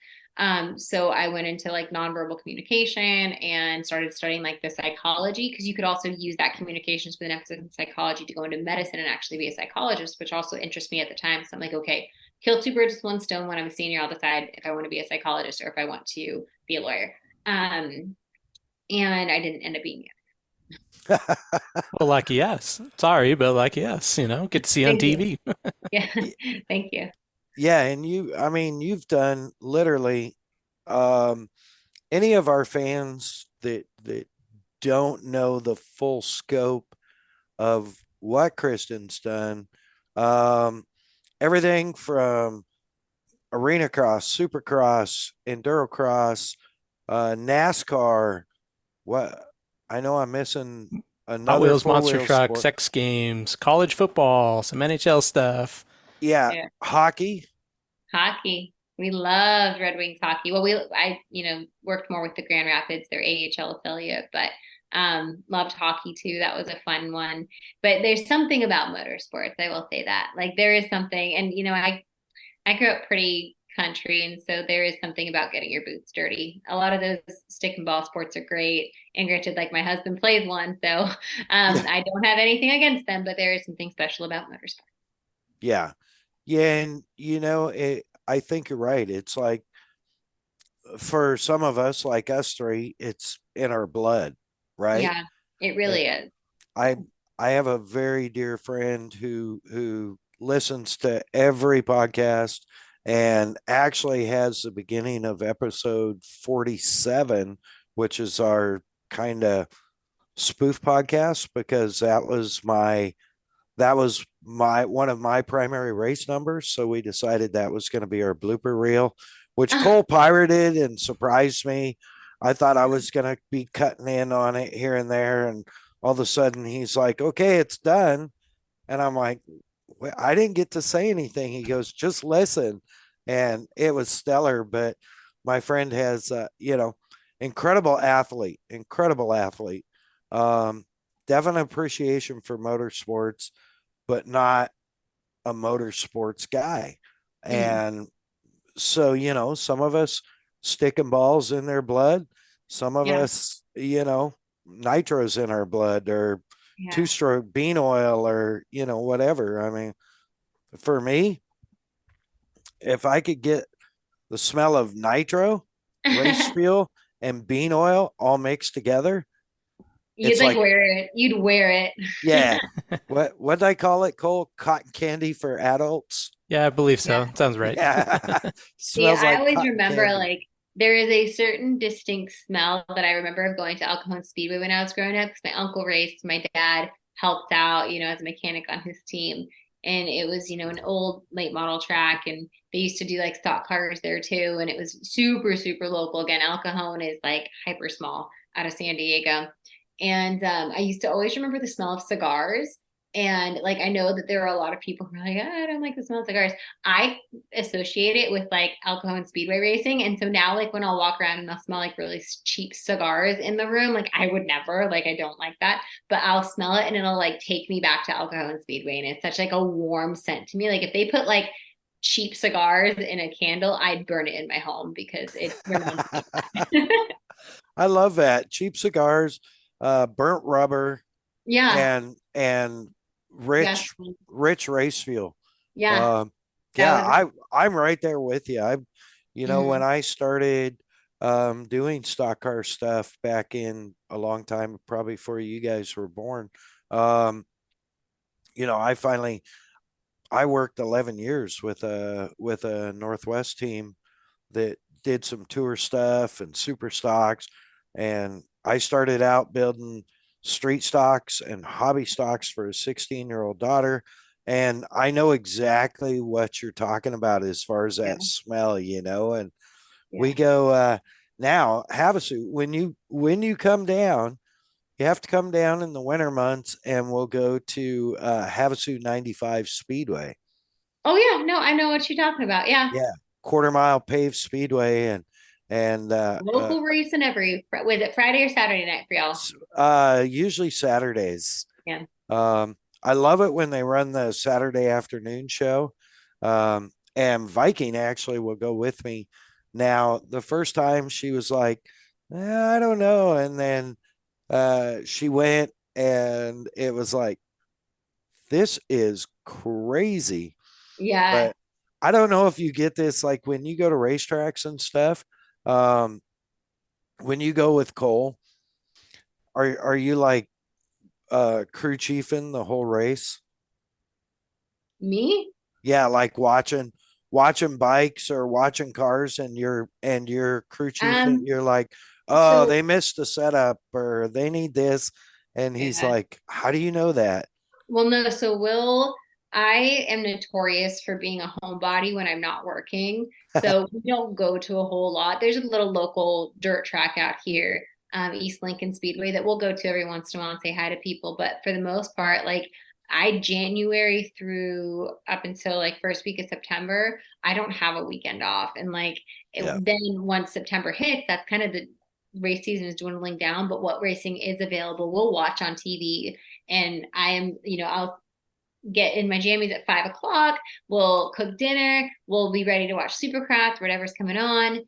E: So I went into like nonverbal communication and started studying like the psychology because you could also use that communications with an emphasis in psychology to go into medicine and actually be a psychologist, which also interests me at the time. So I'm like, okay, kill two birds with one stone when I'm a senior. I'll decide if I want to be a psychologist or if I want to be a lawyer. And I didn't end up being
B: Well, lucky us. Sorry, but lucky us. Get to see on
E: Thank you.
B: TV.
E: Yeah. Thank you.
A: Yeah, and I mean, you've done literally, um, any of our fans that don't know the full scope of what Kristen's done. Um, Everything from Arenacross, Supercross, Endurocross, NASCAR. What, I know I'm missing
B: Hot
A: another
B: Wheels,
A: four
B: Monster
A: wheel
B: Truck,
A: sport.
B: sex games, college football, some NHL stuff.
A: Yeah,
E: Yeah.
A: hockey.
E: Hockey. We loved Red Wings hockey. Well, I, worked more with the Grand Rapids, their AHL affiliate, but loved hockey too. That was a fun one. But there's something about motorsports, I will say that. Like there is something, and I grew up pretty country, and so there is something about getting your boots dirty. A lot of those stick and ball sports are great. And granted, like my husband plays one, so
A: Yeah,
E: I don't have anything against them, but there is something special about motorsports.
A: yeah, yeah. And I think you're right. It's like, for some of us, like us three, it's in our blood, right?
E: Yeah, it
A: Eh,
E: really is.
A: I I have a very dear friend who listens to every podcast and actually has the beginning of episode 47, which is our kind of spoof podcast, because that was my one of my primary race numbers. So we decided that was going to be our blooper reel, which Cole pirated and surprised me. I thought I was going to be cutting in on it here and there. And all of a sudden he's like, okay, it's done. And I'm like, well, I didn't get to say anything. He goes, just listen. And it was stellar. But my friend has, incredible athlete, incredible athlete. Um, Definite appreciation for motorsports, but not a motorsports guy.
E: Mm,
A: And so, some of us sticking balls in their blood, some of
E: yeah,
A: us, nitros in our blood, or two
E: yeah.
A: stroke bean oil, or, whatever. I mean, for me, if I could get the smell of nitro, race fuel, and bean oil all mixed together,
E: You'd
A: it's
E: like
A: like,
E: wear it. You'd wear it.
A: yeah. What did I call it, Cole? Cotton candy for adults.
B: Yeah, I believe
E: Yeah.
B: so. Sounds right.
A: Yeah.
E: See,
A: Smells
E: I
A: like
E: always
A: cotton
E: remember
A: candy.
E: like there is a certain distinct smell that I remember of going to El Cajon Speedway when I was growing up because my uncle raced, my dad helped out, as a mechanic on his team. And it was, an old late model track, and they used to do like stock cars there too. And it was super, super local. Again, El Cajon is like hyper small out of San Diego. And I used to always remember the smell of cigars. And like I know that there are a lot of people who are like, I don't like the smell of cigars. I associate it with like alcohol and speedway racing. And so now, like when I'll walk around and I'll smell like really cheap cigars in the room, like I would never, like I don't like that, but I'll smell it and it'll like take me back to alcohol and speedway. And it's such like a warm scent to me. Like if they put like cheap cigars in a candle, I'd burn it in my home because it reminds me of that.
A: I love that. Cheap cigars, burnt rubber,
E: Yeah.
A: and
E: Yes.
A: rich race fuel.
E: Yeah.
A: Um,
E: That
A: yeah,
E: was
A: I'm right there with you. When
E: mhm.
A: I started doing stock car stuff back in a long time, probably before you guys were born. Um, I finally I worked 11 years with a Northwest team that did some tour stuff and super stocks. And I started out building street stocks and hobby stocks for a 16-year-old daughter. And I know exactly what you're talking about as far as
E: Yeah.
A: that smell, and we
E: Yeah.
A: go now Havasu, when you come down, you have to come down in the winter months and we'll go to Havasu 95 Speedway.
E: Oh yeah. No, I know what you're talking about. Yeah.
A: Yeah, quarter mile paved speedway, and
E: Local race and was it Friday or Saturday night for y'all?
A: usually Saturdays.
E: Yeah.
A: I love it when they run the Saturday afternoon show. And Viking actually will go with me. Now, the first time she was like, I don't know. And then she went, and it was like, this is crazy.
E: Yeah.
A: But I don't know if you get this, like when you go to racetracks and stuff. Um, when you go with Cole, are you like crew chiefing the whole race?
E: Me?
A: Yeah, like watching bikes or watching cars, and you're crew chiefing.
E: Um,
A: You're like, oh,
E: so
A: they missed the setup or they need this, and he's
E: yeah.
A: like, how do you know that?
E: Well, no, so I am notorious for being a homebody when I'm not working. So we don't go to a whole lot. There's a little local dirt track out here, East Lincoln Speedway, that we'll go to every once in a while and say hi to people. But for the most part, like I January through up until like first week of September, I don't have a weekend off. And like
A: Yeah,
E: then once September hits, that's kind of the race season is dwindling down. But what racing is available, we'll watch on TV. And I am, I'll get in my jammies at 5 o'clock. We'll cook dinner. We'll be ready to watch Supercross, whatever's coming on.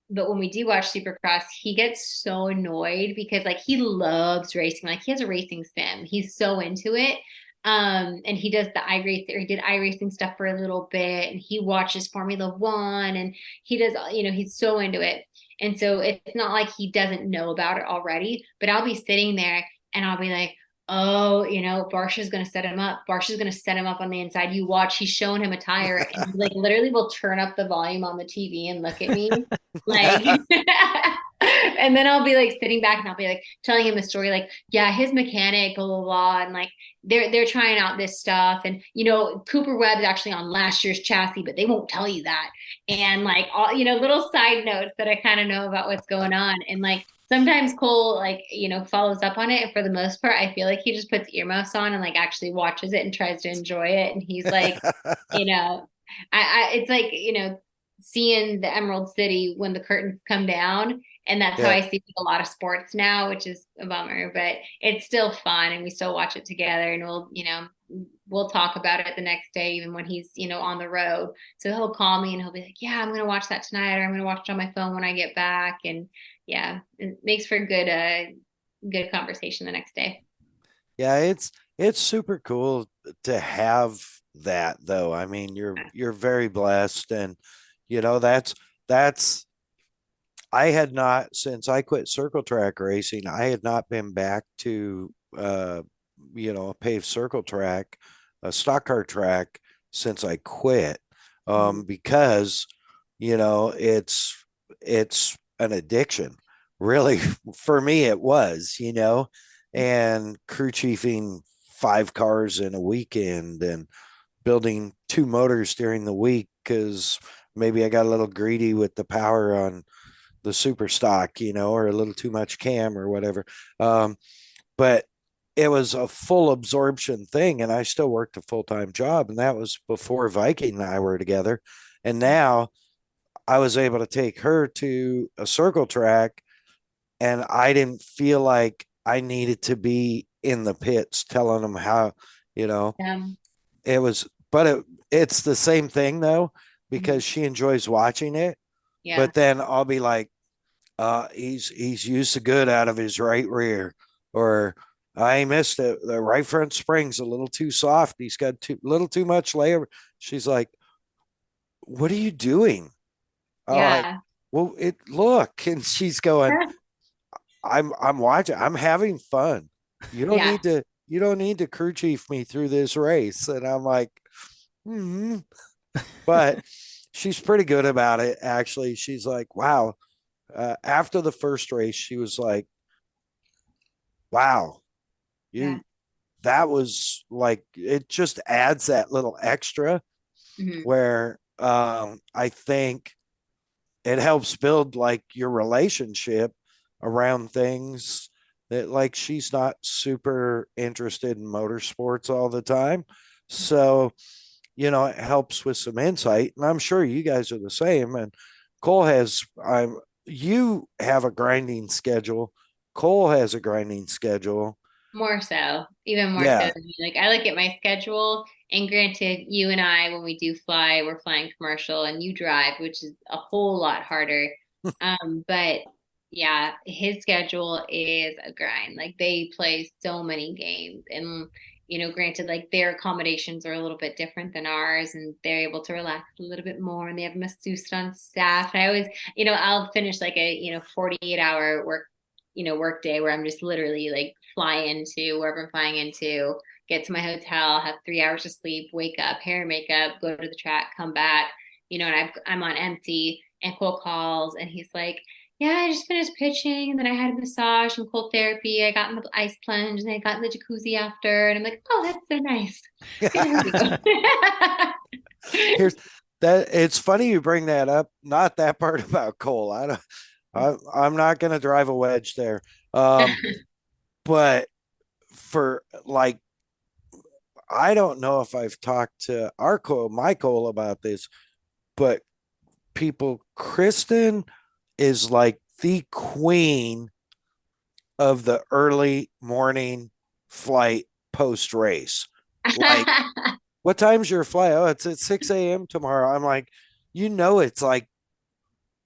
E: But when we do watch Supercross, he gets so annoyed because like he loves racing. Like he has a racing sim. He's so into it. And he does the iRace, or he did iRacing stuff for a little bit, and he watches Formula One, and he does, he's so into it. And so it's not like he doesn't know about it already, but I'll be sitting there and I'll be like, oh, Barsha's gonna set him up. Barsha's gonna set him up on the inside. You watch, he's showing him a tire, and he like literally will turn up the volume on the TV and look at me. Like and then I'll be like sitting back and I'll be like telling him a story, like, yeah, his mechanic, blah, blah, blah. And like they're trying out this stuff. And Cooper Webb's actually on last year's chassis, but they won't tell you that. And like all, little side notes that I kind of know about what's going on. And like sometimes Cole like follows up on it, and for the most part I feel like he just puts earmuffs on and like actually watches it and tries to enjoy it. And he's like, you know it's like seeing the Emerald City when the curtains come down, and that's how
A: yeah,
E: I see a lot of sports now, which is a bummer, but it's still fun and we still watch it together. And we'll talk about it the next day, even when he's on the road. So he'll call me and he'll be like, yeah, I'm gonna watch that tonight, or I'm gonna watch it on my phone when I get back. And yeah, it makes for good conversation the next day.
A: yeah. It's super cool to have that though. I mean, you're very blessed, and that's I had not, since I quit circle track racing, I had not been back to a paved circle track, a stock car track since I quit.
E: Mhm.
A: Because it's an addiction. Really, for me it was, and crew chiefing 5 cars in a weekend and building 2 motors during the week because maybe I got a little greedy with the power on the super stock, or a little too much cam or whatever. But it was a full absorption thing, and I still worked a full time job, and that was before Viking and I were together. And now I was able to take her to a circle track, and I didn't feel like I needed to be in the pits telling them how, you know,
E: Um,
A: it was, but it's the same thing though,
E: mhm.
A: because she enjoys watching it.
E: Yeah.
A: But then I'll be like, he's used the good out of his right rear, or I missed it. The right front spring's a little too soft. He's got too little too much layer. She's like, "What are you doing?" I'm like,
E: Yeah.
A: "Well, look," and she's going, I'm watching. I'm having fun.
E: Yeah.
A: You don't need to crew chief me through this race." And I'm like, hmm. But she's pretty good about it. Actually, she's like, wow. After the first race, she was like, wow,
E: Yeah.
A: you, that was like, it just adds that little extra
E: Hmm.
A: where I think it helps build like your relationship around things that, like, she's not super interested in motorsports all the time. So, it helps with some insight. And I'm sure you guys are the same. And Cole has, you have a grinding schedule. Cole has a grinding schedule.
E: More so, even more so
A: Yeah.
E: than me. Like I look at my schedule, and granted, you and I, when we do fly, we're flying commercial, and you drive, which is a whole lot harder. But yeah, his schedule is a grind. Like they play so many games, and granted, like their accommodations are a little bit different than ours, and they're able to relax a little bit more, and they have a masseuse on staff. And I always, I'll finish like a 48-hour work day where I'm just literally like fly into wherever I'm flying into, get to my hotel, have 3 hours of sleep, wake up, hair and makeup, go to the track, come back, and I'm on empty, and Cole calls and he's like, yeah, I just finished pitching and then I had a massage and cold therapy. I got in the ice plunge and I got in the jacuzzi after. And I'm like, oh, that's so nice. Good for you.
A: Here's that. It's funny you bring that up. Not that part about Cole. I don't, I'm not going to drive a wedge there. But for like, I don't know if I've talked to Michael about this, but Kristen is like the queen of the early morning flight post race. Like, what time's your flight? Oh, it's at 6 a.m. tomorrow. I'm like, it's like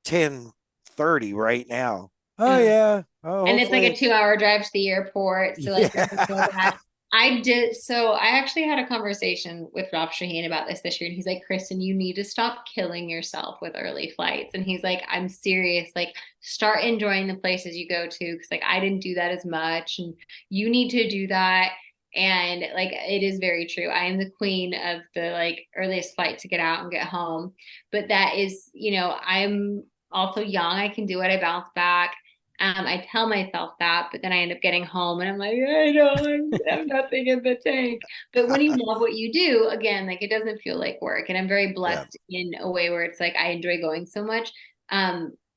A: 10:30 right now. Oh
E: Yeah.
A: yeah. Oh,
E: And it's like
A: hopefully
E: a
A: it's
E: 2-hour drive to the airport. So like you're before
A: yeah.
E: that. I did. So I actually had a conversation with Rob Shaheen about this year. And he's like, Kristen, you need to stop killing yourself with early flights. And he's like, I'm serious. Like start enjoying the places you go to. Cause like, I didn't do that as much and you need to do that. And like, it is very true. I am the queen of the like earliest flight to get out and get home. But that is, I'm also young. I can do it. I bounce back. I tell myself that, but then I end up getting home and I'm like, I don't have nothing in the tank. But when you love what you do, again, like it doesn't feel like work. And I'm very
A: Yeah.
E: blessed in a way where it's like I enjoy going so much.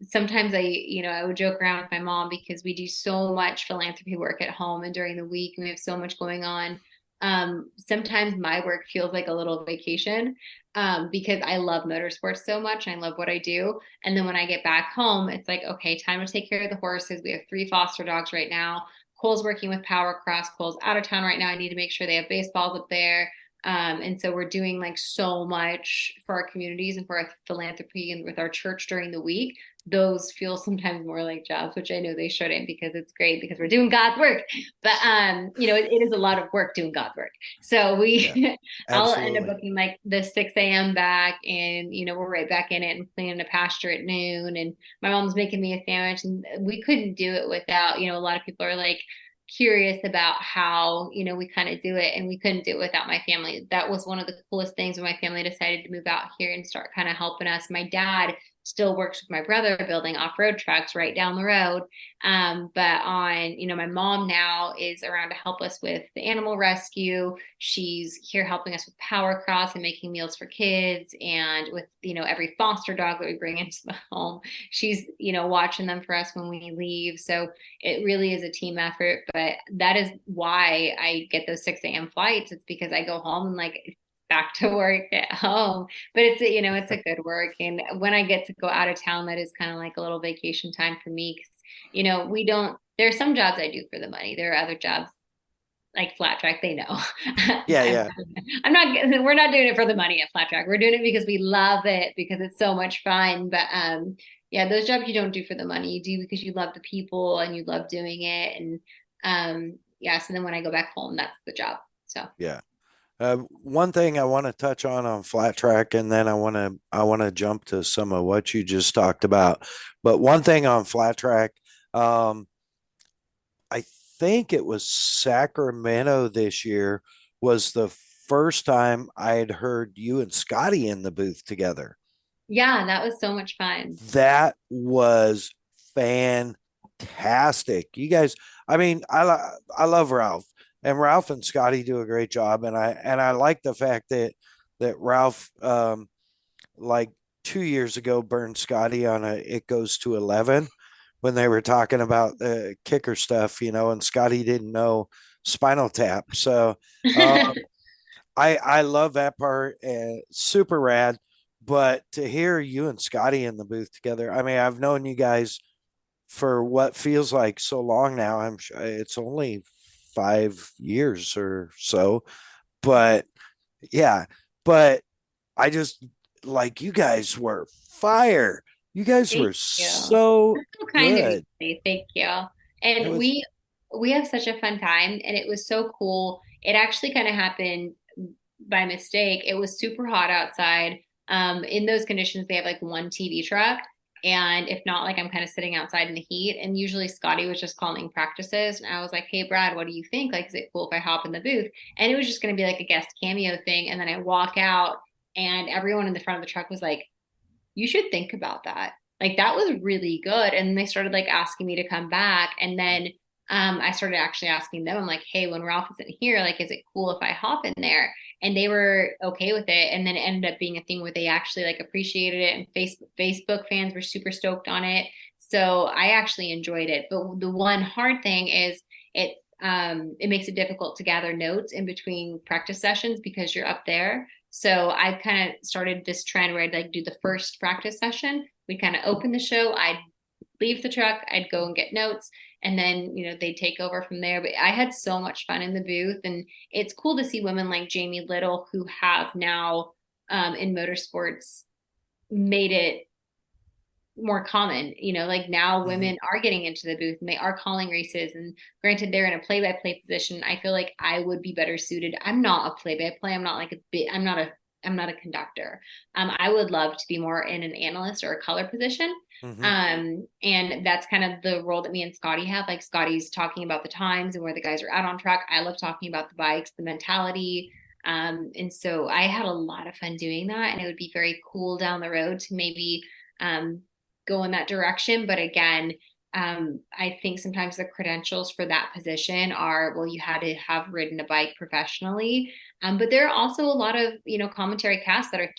E: Sometimes I would joke around with my mom because we do so much philanthropy work at home and during the week, and we have so much going on. Sometimes my work feels like a little vacation because I love motorsports so much and I love what I do. And then when I get back home, it's like, okay, time to take care of the horses. We have 3 foster dogs right now. Cole's working with Power Cross. Cole's out of town right now. I need to make sure they have baseballs up there. And so we're doing like so much for our communities and for our philanthropy and with our church during the week. Those feel sometimes more like jobs, which I know they shouldn't, because it's great because we're doing God's work. But it is a lot of work doing God's work. So
A: Yeah,
E: I'll end up
A: absolutely.
E: booking like the 6 a.m. back, and we're right back in it and cleaning a pasture at noon. And my mom's making me a sandwich, and we couldn't do it without, a lot of people are like curious about how, we kind of do it, and we couldn't do it without my family. That was one of the coolest things when my family decided to move out here and start kind of helping us. My dad still works with my brother building off-road trucks right down the road. But my mom now is around to help us with the animal rescue. She's here helping us with power cross and making meals for kids, and with, every foster dog that we bring into the home. She's, watching them for us when we leave. So it really is a team effort, but that is why I get those 6 a.m. flights. It's because I go home and like back to work at home. But it's a good work. And when I get to go out of town, that is kind of like a little vacation time for me. Cause we don't, there are some jobs I do for the money. There are other jobs like flat track, they know.
A: Yeah, yeah.
E: We're not doing it for the money at flat track. We're doing it because we love it, because it's so much fun. But yeah, those jobs you don't do for the money, you do because you love the people and you love doing it. And yeah, so then when I go back home, that's the job. So
A: Yeah. One thing I want to touch on flat track, and then I want to jump to some of what you just talked about. But one thing on flat track, um, I think it was Sacramento this year was the first time I had heard you and Scotty in the booth together.
E: yeah, that was so much fun.
A: That was fantastic. You guys, I mean, I love Ralph, and Ralph and Scotty do a great job, and I like the fact that Ralph like 2 years ago burned Scotty on a it goes to 11 when they were talking about the kicker stuff, and Scotty didn't know Spinal Tap. So I love that part, and super rad. But to hear you and Scotty in the booth together, I mean, I've known you guys for what feels like so long now. I'm sure it's only 5 years or so, but yeah, but I just like you guys were fire. You guys
E: Thank
A: were
E: you.
A: so
E: That's so kind of you to
A: good.
E: say. Thank you.
A: It
E: And
A: was
E: we have such a fun time, and it was so cool. It actually kind of happened by mistake. It was super hot outside. In those conditions, they have like one TV truck. And if not, like I'm kind of sitting outside in the heat. And usually Scotty was just calling practices. And I was like, hey, Brad, what do you think? Like, is it cool if I hop in the booth? And it was just going to be like a guest cameo thing. And then I walk out, and everyone in the front of the truck was like, you should think about that. Like that was really good. And they started like asking me to come back. And then I started actually asking them, I'm like, hey, when Ralph isn't here, like, is it cool if I hop in there? And they were okay with it. And then it ended up being a thing where they actually like appreciated it. And Facebook fans were super stoked on it. So I actually enjoyed it. But the one hard thing is it makes it difficult to gather notes in between practice sessions because you're up there. So I kind of started this trend where I'd like do the first practice session. We'd kind of open the show. I'd leave the truck. I'd go and get notes, and then, they'd take over from there. But I had so much fun in the booth, and it's cool to see women like Jamie Little, who have now in motorsports made it more common. Like now
A: mhm.
E: women are getting into the booth and they are calling races. And granted, they're in a play-by-play position. I feel like I would be better suited. I'm not a play-by-play. I'm not like a bit. I'm not a conductor. I would love to be more in an analyst or a color position.
A: Mhm.
E: And that's kind of the role that me and Scotty have. Like Scotty's talking about the times and where the guys are at on track. I love talking about the bikes, the mentality. And so I had a lot of fun doing that. And it would be very cool down the road to maybe um, go in that direction. But again, I think sometimes the credentials for that position are, well, you had to have ridden a bike professionally. But there are also a lot of, commentary casts that are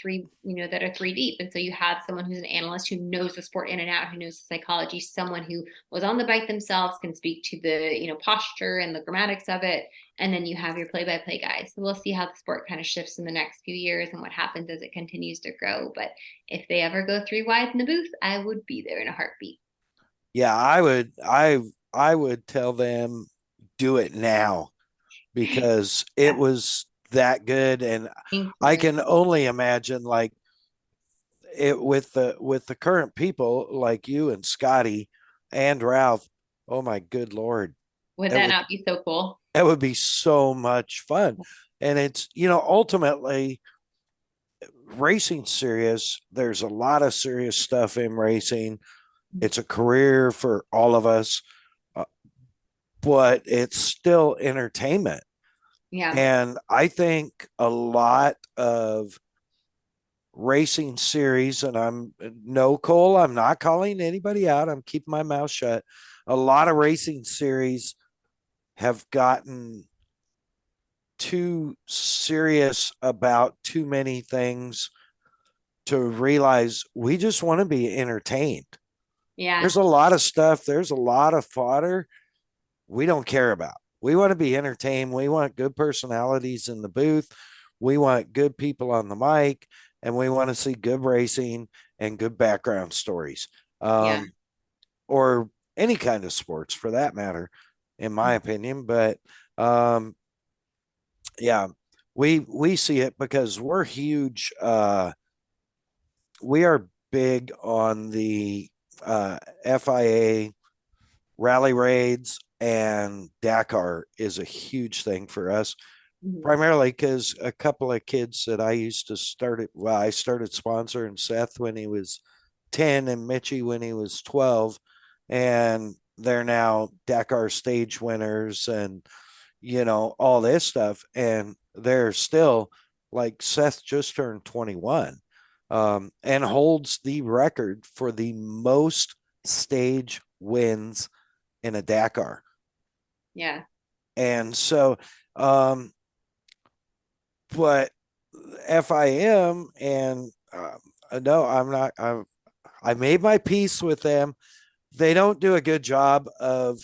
E: that are three deep. And so you have someone who's an analyst who knows the sport in and out, who knows the psychology, someone who was on the bike themselves, can speak to the, posture and the grammatics of it. And then you have your play-by-play guys. So we'll see how the sport kind of shifts in the next few years and what happens as it continues to grow. But if they ever go three wide in the booth, I would be there in a heartbeat.
A: Yeah, I would tell them do it now because it was that good. And
E: Thank
A: I
E: you.
A: can only imagine like it with the current people like you and Scotty and Ralph. Oh my good Lord.
E: Would
A: It
E: that
A: would
E: not be so cool?
A: it would be so much fun. And it's, ultimately racing serious. There's a lot of serious stuff in racing. It's a career for all of us, uh, but it's still entertainment.
E: Yeah.
A: And I think a lot of racing series, and Cole, I'm not calling anybody out. I'm keeping my mouth shut. A lot of racing series have gotten too serious about too many things to realize we just want to be entertained.
E: Yeah.
A: There's a lot of stuff, there's a lot of fodder we don't care about. We want to be entertained. We want good personalities in the booth. We want good people on the mic, and we want to see good racing and good background stories,
E: Yeah.
A: or any kind of sports for that matter, in my opinion. But yeah, we see it because we're huge. We are big on the FIA rally raids, and Dakar is a huge thing for us,
E: Mhm.
A: primarily because a couple of kids that I used to start it. Well, I started sponsoring Seth when he was 10 and Mitchie when he was 12. And they're now Dakar stage winners and, all this stuff. And they're still like Seth just turned 21, and holds the record for the most stage wins in a Dakar.
E: Yeah.
A: And so, but FIM and no, I'm not. I made my peace with them. They don't do a good job of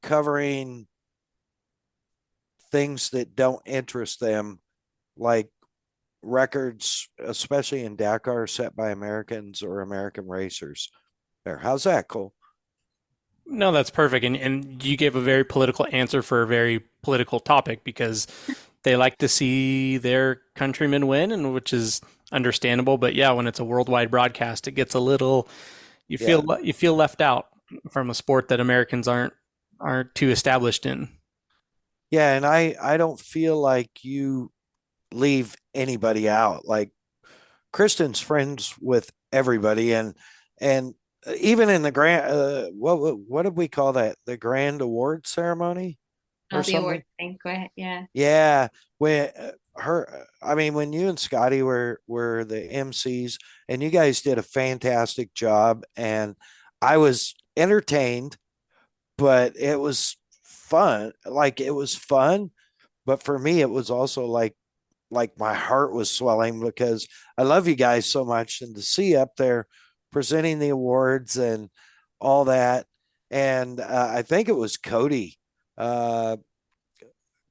A: covering things that don't interest them, like records, especially in Dakar, set by Americans or American racers. There, how's that, Cole?
B: No, that's perfect. And you gave a very political answer for a very political topic because they like to see their countrymen win, and which is understandable. But yeah, when it's a worldwide broadcast, it gets a little
A: Yeah,
B: you feel left out from a sport that Americans aren't too established in.
A: yeah, and I don't feel like you leave anybody out. Like Kristen's friends with everybody, and even in the grand, what did we call that? The grand award ceremony or
E: Oh, the
A: something?
E: award thing. Go ahead. Yeah.
A: Yeah, when I mean, when you and Scotty were the MCs, and you guys did a fantastic job, and I was entertained, but it was fun. Like it was fun, but for me, it was also like my heart was swelling because I love you guys so much, and to see up there presenting the awards and all that. And I think it was uh,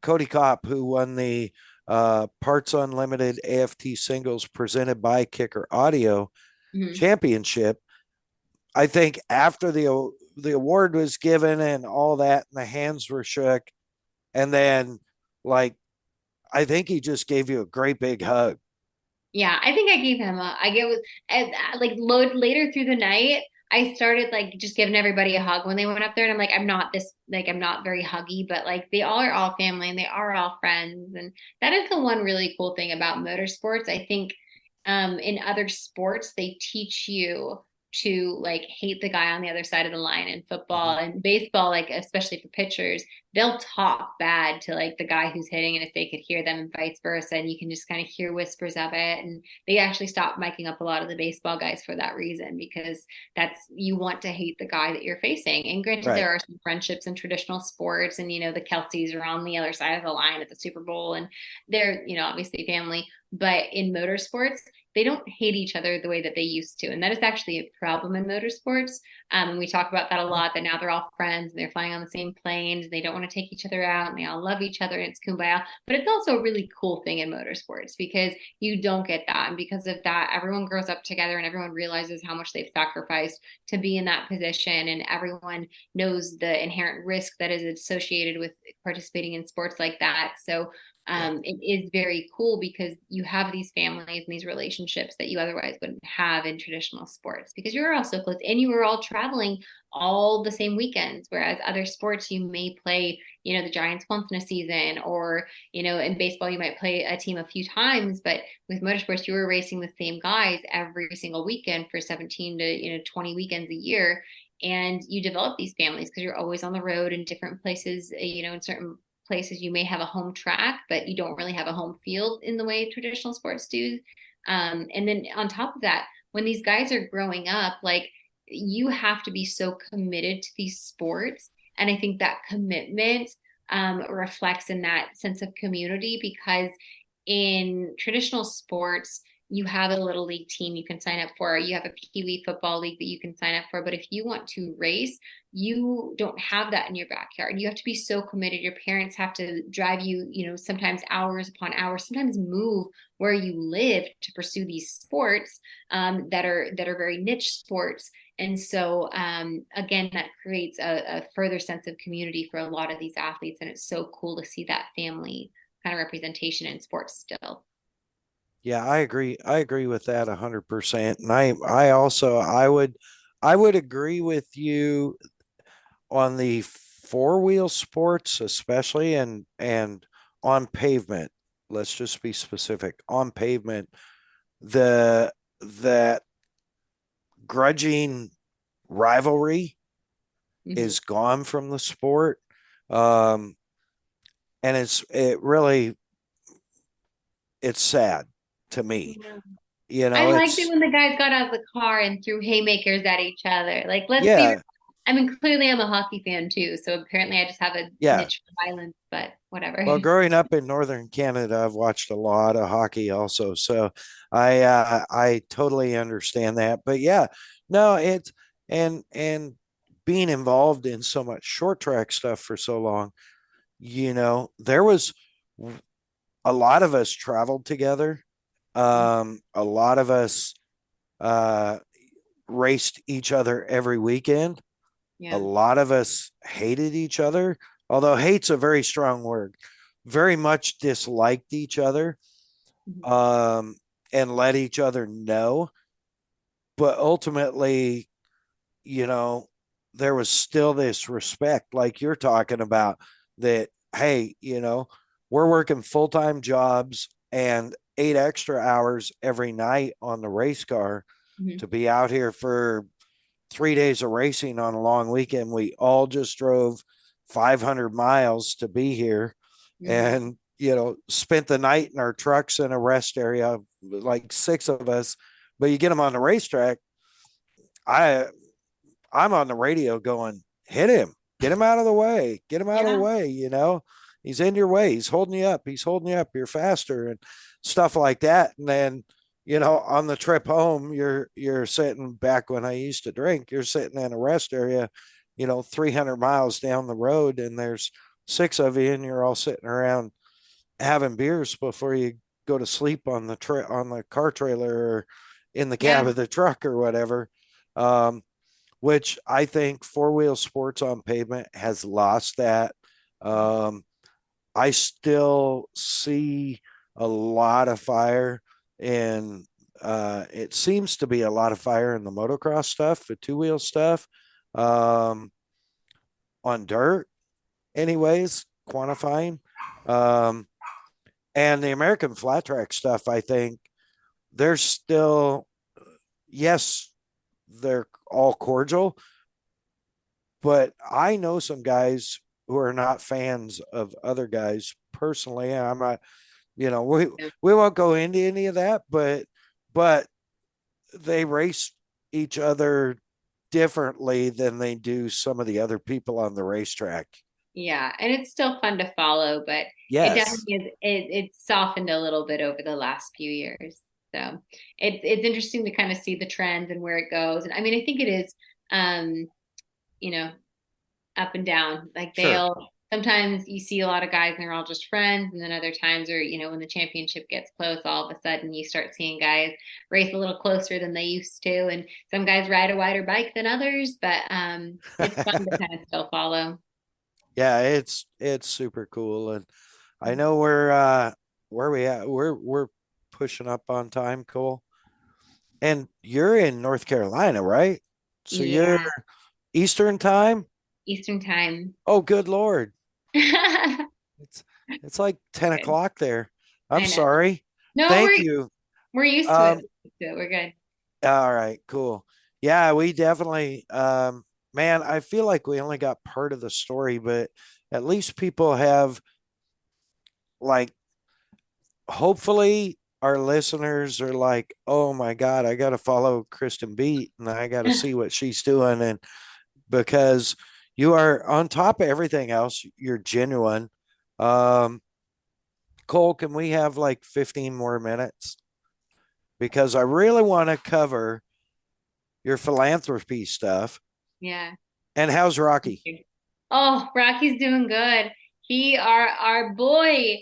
A: Cody Kopp, who won the Parts Unlimited AFT Singles presented by Kicker Audio
E: Mhm.
A: Championship. I think after the award was given and all that, and the hands were shook, and then like I think he just gave you a great big hug.
E: Yeah, I think I gave him a, I get was like load later through the night. I started like just giving everybody a hug when they went up there, and I'm like, I'm not this like I'm not very huggy, but like they all are all family and they are all friends, and that is the one really cool thing about motorsports. I think in other sports they teach you to like hate the guy on the other side of the line in football
A: Mhm.
E: and baseball, like especially for pitchers, they'll talk bad to like the guy who's hitting, and if they could hear them and vice versa, and you can just kind of hear whispers of it. And they actually stopped miking up a lot of the baseball guys for that reason, because that's you want to hate the guy that you're facing. And granted,
A: Right.
E: there are some friendships in traditional sports, and the Kelseys are on the other side of the line at the Super Bowl, and they're obviously family. But in motorsports, they don't hate each other the way that they used to. And that is actually a problem in motorsports. And we talk about that a lot, that now they're all friends and they're flying on the same planes. And they don't want to take each other out and they all love each other and it's kumbaya. But it's also a really cool thing in motorsports because you don't get that. And because of that, everyone grows up together and everyone realizes how much they've sacrificed to be in that position. And everyone knows the inherent risk that is associated with participating in sports like that. So It is very cool because you have these families and these relationships that you otherwise wouldn't have in traditional sports because you're all so close and you were all traveling all the same weekends. Whereas other sports, you may play, the Giants once in a season, or, in baseball, you might play a team a few times. But with motorsports, you were racing the same guys every single weekend for 17 to, 20 weekends a year. And you develop these families because you're always on the road in different places, in certain places you may have a home track, but you don't really have a home field in the way traditional sports do. And then on top of that, when these guys are growing up, like you have to be so committed to these sports. And I think that commitment reflects in that sense of community because in traditional sports, you have a little league team you can sign up for, you have a Pee-wee football league that you can sign up for. But if you want to race, you don't have that in your backyard. You have to be so committed. Your parents have to drive you, sometimes hours upon hours, sometimes move where you live to pursue these sports that are very niche sports. And so, again, that creates a further sense of community for a lot of these athletes. And it's so cool to see that family kind of representation in sports still.
A: Yeah, I agree. I agree with that 100%. And I would agree with you on the four-wheel sports, especially and on pavement. Let's just be specific. On pavement, the that grudging rivalry
E: Mhm.
A: is gone from the sport. Um, and it's sad to me.
E: I liked it
A: It's
E: when the guys got out of the car and threw haymakers at each other. Like, let's be real.
A: yeah,
E: I mean, clearly I'm a hockey fan too, so apparently I just have a
A: yeah.
E: niche for violence, but whatever.
A: Well, growing up in northern Canada, I've watched a lot of hockey also, so I totally understand that. But yeah, no, it's and being involved in so much short track stuff for so long, there was a lot of us traveled together. A lot of us uh, raced each other every weekend. A
E: Yeah.
A: lot of us hated each other, although hate's a very strong word. Very much disliked each other, um, and let each other know. But ultimately, you know, there was still this respect, like you're talking about, that, hey, we're working full time jobs and 8 extra hours every night on the race car
E: Mhm.
A: to be out here for 3 days of racing on a long weekend. We all just drove 500 miles to be here
E: Mhm.
A: and, spent the night in our trucks in a rest area, like six of us. But you get them on the racetrack. I I'm on the radio going, hit him, get him out of the way, get him out of the
E: Yeah.
A: way. He's in your way. He's holding you up. He's holding you up. You're faster and stuff like that. And then, on the trip home, you're sitting back when I used to drink, you're sitting in a rest area, 300 miles down the road, and there's six of you, and you're all sitting around having beers before you go to sleep on the car trailer or in the cab
E: Yeah.
A: of the truck or whatever. Um, which I think four-wheel sports on pavement has lost that. Um, I still see a lot of fire in it seems to be a lot of fire in the motocross stuff, the two-wheel stuff, um, on dirt, anyways, quantifying. Um, and the American flat track stuff, I think there's still, yes, they're all cordial, but I know some guys who are not fans of other guys personally. And I'm not,
E: Yeah.
A: we won't go into any of that, but they race each other differently than they do some of the other people on the racetrack.
E: Yeah, and it's still fun to follow, but it
A: Yes.
E: definitely is it's softened a little bit over the last few years. So it's interesting to kind of see the trends and where it goes. And I mean, I think it is um, you know, up and down. Like
A: Sure.
E: they'll sometimes you see a lot of guys and they're all just friends, and then other times or when the championship gets close, all of a sudden you start seeing guys race a little closer than they used to, and some guys ride a wider bike than others, but it's fun to kind of still follow.
A: Yeah, it's super cool. And I know we're where we at. We're pushing up on time, Cole. And you're in North Carolina, right? So you're
E: Yeah,
A: Eastern time?
E: Eastern time.
A: Oh, good Lord.
E: Good.
A: It's it's like 10 o'clock there. I'm
E: I know.
A: sorry.
E: No,
A: Thank you.
E: we're used to it.
A: Um,
E: We're used to it. We're good.
A: all right, cool. Yeah, we definitely man, I feel like we only got part of the story, but at least people have like hopefully our listeners are like, oh my God, I got to follow Kristen Beat and I got to see what she's doing. And because you are on top of everything else, you're genuine. Um, Cole, can we have like 15 more minutes? Because I really want to cover your philanthropy stuff.
E: Yeah.
A: And how's Rocky?
E: Oh, Rocky's doing good. He our boy.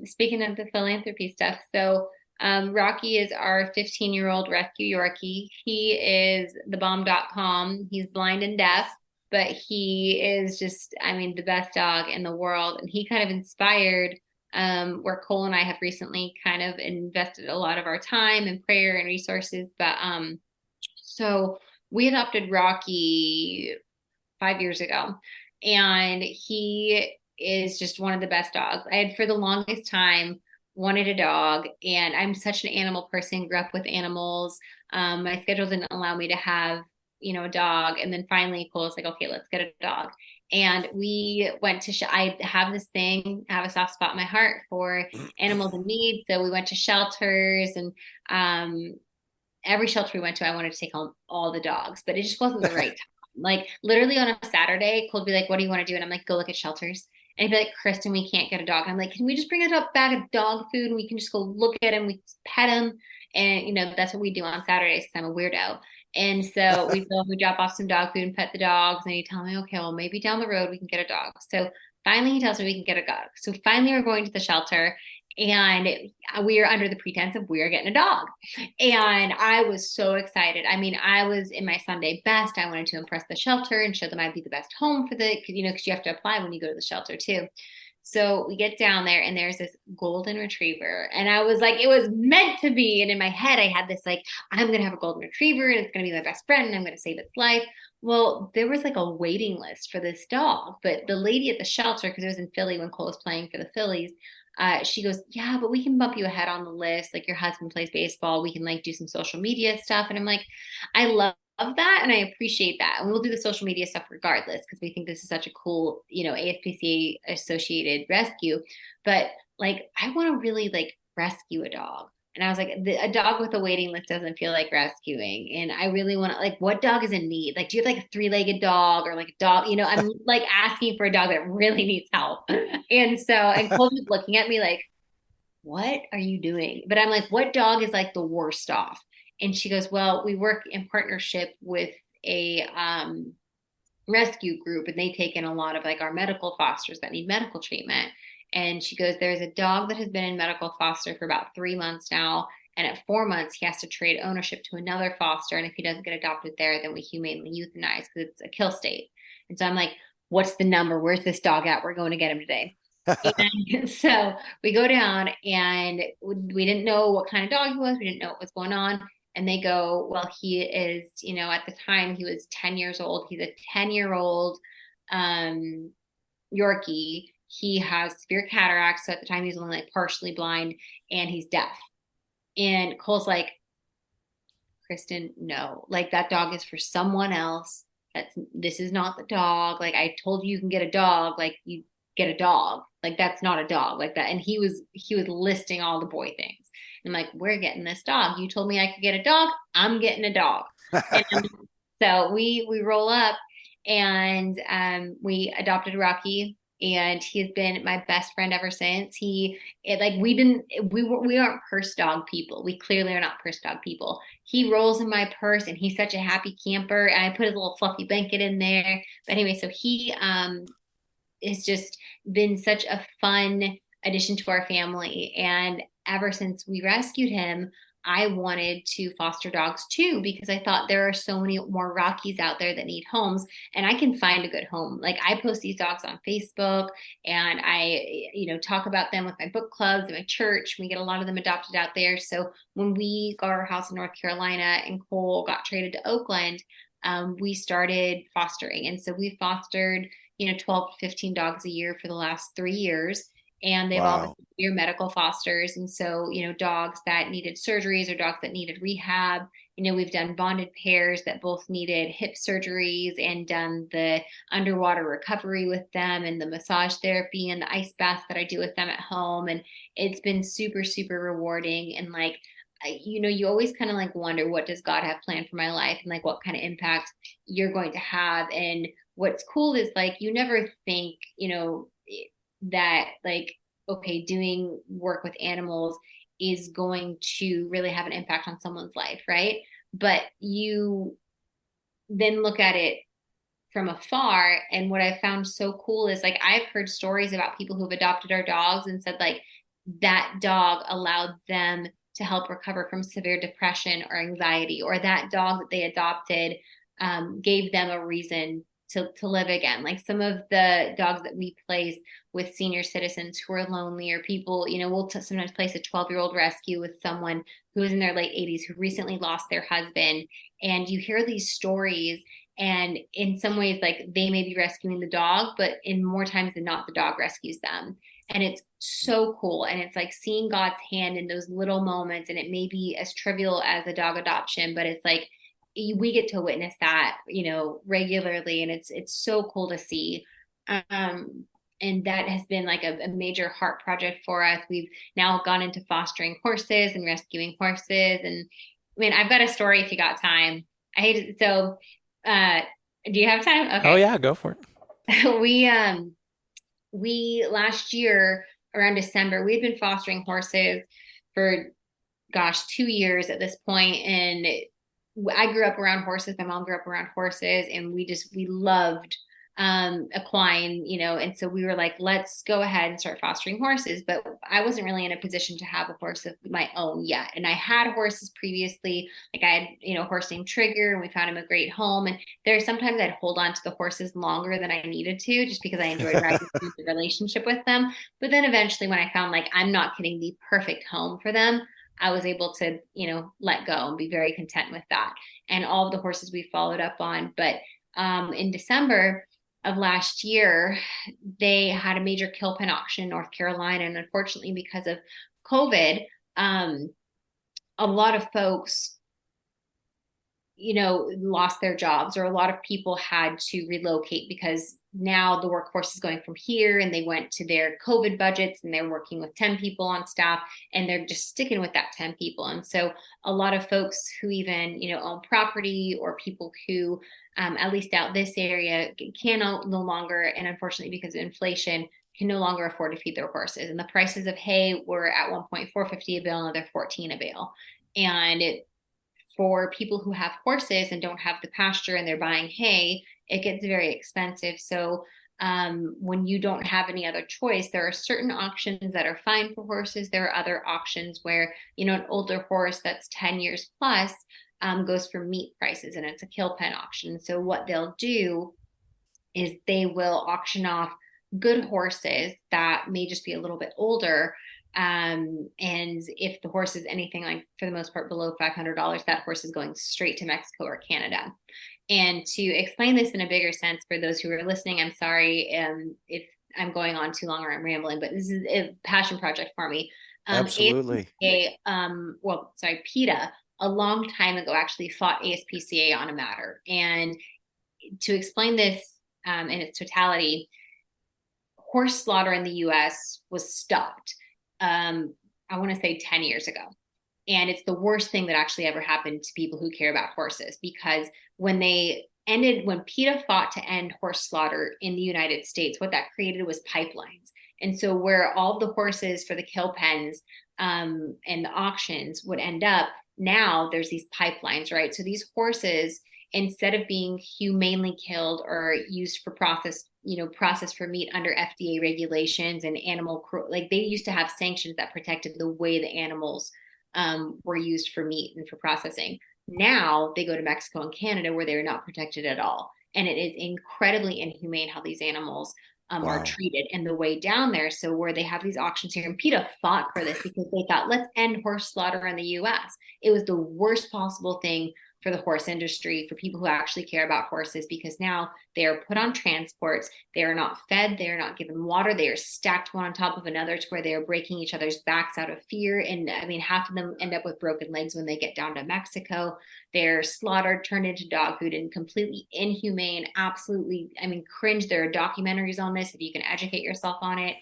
E: Speaking of the philanthropy stuff, so Rocky is our 15-year-old rescue Yorkie. He is the bomb.com. He's blind and deaf, but he is just, I mean, the best dog in the world. And he kind of inspired where Cole and I have recently kind of invested a lot of our time and prayer and resources. But so we adopted Rocky 5 years ago. And he is just one of the best dogs. I had for the longest time wanted a dog, and I'm such an animal person, grew up with animals. My schedule didn't allow me to have, a dog. And then finally, Cole was like, okay, let's get a dog. And we went to, I have this thing, I have a soft spot in my heart for animals in need. So we went to shelters and, every shelter we went to, I wanted to take home all the dogs, but it just wasn't the right time. Like literally on a Saturday, Cole'd be like, "What do you want to do?" And I'm like, "Go look at shelters." And he'd be like, "Kristen, we can't get a dog." And I'm like, "Can we just bring a bag of dog food and we can just go look at him, we just pet him?" And that's what we do on Saturdays because I'm a weirdo. And so we drop off some dog food and pet the dogs. And he tell me, "Okay, well maybe down the road we can get a dog." So finally he tells me we can get a dog. So finally we're going to the shelter, and we are under the pretense of we are getting a dog. And I was so excited. I mean, I was in my Sunday best. I wanted to impress the shelter and show them I'd be the best home for because you have to apply when you go to the shelter too. So we get down there and there's this golden retriever. And I was like, it was meant to be. And in my head, I had this like, I'm going to have a golden retriever and it's going to be my best friend and I'm going to save its life. Well, there was like a waiting list for this dog, but the lady at the shelter, because it was in Philly when Cole was playing for the Phillies, she goes, "Yeah, but we can bump you ahead on the list. Like your husband plays baseball. We can like do some social media stuff." And I'm like, I love that and I appreciate that. And we'll do the social media stuff regardless because we think this is such a cool, ASPCA associated rescue. But like, I want to really like rescue a dog. And I was like, a dog with a waiting list doesn't feel like rescuing. And I really want to, like, what dog is in need? Like, do you have like a three-legged dog or like a dog? I'm like asking for a dog that really needs help. And Cole was looking at me like, what are you doing? But I'm like, what dog is like the worst off? And she goes, well, we work in partnership with a rescue group and they take in a lot of like our medical fosters that need medical treatment. And she goes, there's a dog that has been in medical foster for about 3 months now. And at 4 months, he has to trade ownership to another foster. And if he doesn't get adopted there, then we humanely euthanize because it's a kill state. And so I'm like, what's the number? Where's this dog at? We're going to get him today. And so we go down and we didn't know what kind of dog he was. We didn't know what was going on. And they go, well, he is, at the time he was 10 years old. He's a 10-year-old Yorkie. He has severe cataracts. So at the time he's only like partially blind and he's deaf. And Cole's like, Kristen, no, like that dog is for someone else. This is not the dog. Like I told you can get a dog. Like you get a dog. Like that's not a dog like that. And he was listing all the boy things. And I'm like, we're getting this dog. You told me I could get a dog. I'm getting a dog. And so we roll up and we adopted Rocky. And he has been my best friend ever since. We aren't purse dog people. We clearly are not purse dog people. He rolls in my purse and he's such a happy camper. And I put his little fluffy blanket in there. But anyway, so he has just been such a fun addition to our family. And ever since we rescued him, I wanted to foster dogs too, because I thought there are so many more Rockies out there that need homes, and I can find a good home. Like, I post these dogs on Facebook, and I, talk about them with my book clubs and my church. We get a lot of them adopted out there. So when we got our house in North Carolina and Cole got traded to Oakland, we started fostering. And so we fostered, 12 to 15 dogs a year for the last 3 years. And they've all
A: Wow.
E: been severe medical fosters. And so, dogs that needed surgeries or dogs that needed rehab, we've done bonded pairs that both needed hip surgeries and done the underwater recovery with them and the massage therapy and the ice bath that I do with them at home. And it's been super, super rewarding. And like, you always kind of like wonder, what does God have planned for my life, and like what kind of impact you're going to have. And what's cool is like, you never think, that like, okay, doing work with animals is going to really have an impact on someone's life, right? But you then look at it from afar. And what I found so cool is like, I've heard stories about people who've adopted our dogs and said like, that dog allowed them to help recover from severe depression or anxiety, or that dog that they adopted gave them a reason to live again. Like, some of the dogs that we place with senior citizens who are lonely, or people, we'll sometimes place a 12-year-old rescue with someone who is in their late 80s who recently lost their husband. And you hear these stories, and in some ways, like, they may be rescuing the dog, but in more times than not, the dog rescues them. And it's so cool. And it's like seeing God's hand in those little moments. And it may be as trivial as a dog adoption, but it's like, we get to witness that, regularly. And it's so cool to see. And that has been like a major heart project for us. We've now gone into fostering horses and rescuing horses. And I mean, I've got a story if you got time. I hate it. So, do you have time?
B: Oh
E: Okay.
B: yeah, go for it.
E: We last year around December, we'd been fostering horses for, gosh, 2 years at this point. And I grew up around horses. My mom grew up around horses, and we loved equine, and so we were like, let's go ahead and start fostering horses. But I wasn't really in a position to have a horse of my own yet. And I had horses previously. Like, I had, a horse named Trigger, and we found him a great home. And there's sometimes I'd hold on to the horses longer than I needed to, just because I enjoyed riding through the relationship with them. But then eventually, when I found like I'm not getting the perfect home for them, I was able to, let go and be very content with that. And all of the horses we followed up on. But in December of last year, they had a major kill pen auction in North Carolina. And unfortunately, because of COVID, a lot of folks, lost their jobs, or a lot of people had to relocate, because now the workforce is going from here, and they went to their COVID budgets, and they're working with 10 people on staff, and they're just sticking with that 10 people. And so a lot of folks who even, own property, or people who, at least out this area, can no longer, and unfortunately because of inflation, can no longer afford to feed their horses. And the prices of hay were at one point $4.50 a bale, and they're $14 a bale. And for people who have horses and don't have the pasture and they're buying hay, it gets very expensive. So when you don't have any other choice, there are certain auctions that are fine for horses. There are other auctions where, an older horse that's 10 years plus goes for meat prices, and it's a kill pen auction. So what they'll do is they will auction off good horses that may just be a little bit older. And if the horse is anything like, for the most part, below $500, that horse is going straight to Mexico or Canada. And to explain this in a bigger sense for those who are listening, I'm sorry if I'm going on too long or I'm rambling, but this is a passion project for me.
A: Absolutely.
E: PETA, a long time ago, actually fought ASPCA on a matter. And to explain this in its totality, horse slaughter in the US was stopped, I want to say 10 years ago. And it's the worst thing that actually ever happened to people who care about horses, because when PETA fought to end horse slaughter in the United States, what that created was pipelines. And so where all the horses for the kill pens and the auctions would end up, now there's these pipelines, right? So these horses, instead of being humanely killed or used for processed for meat under FDA regulations and animal like, they used to have sanctions that protected the way the animals were used for meat and for processing. Now they go to Mexico and Canada where they're not protected at all. And it is incredibly inhumane how these animals are treated and the way down there. So where they have these auctions here, and PETA fought for this because they thought, let's end horse slaughter in the US. It was the worst possible thing for the horse industry, for people who actually care about horses, because now they are put on transports. They are not fed. They are not given water. They are stacked one on top of another to where they are breaking each other's backs out of fear. And I mean, half of them end up with broken legs when they get down to Mexico. They're slaughtered, turned into dog food, and completely inhumane. Absolutely, I mean, cringe. There are documentaries on this if you can educate yourself on it.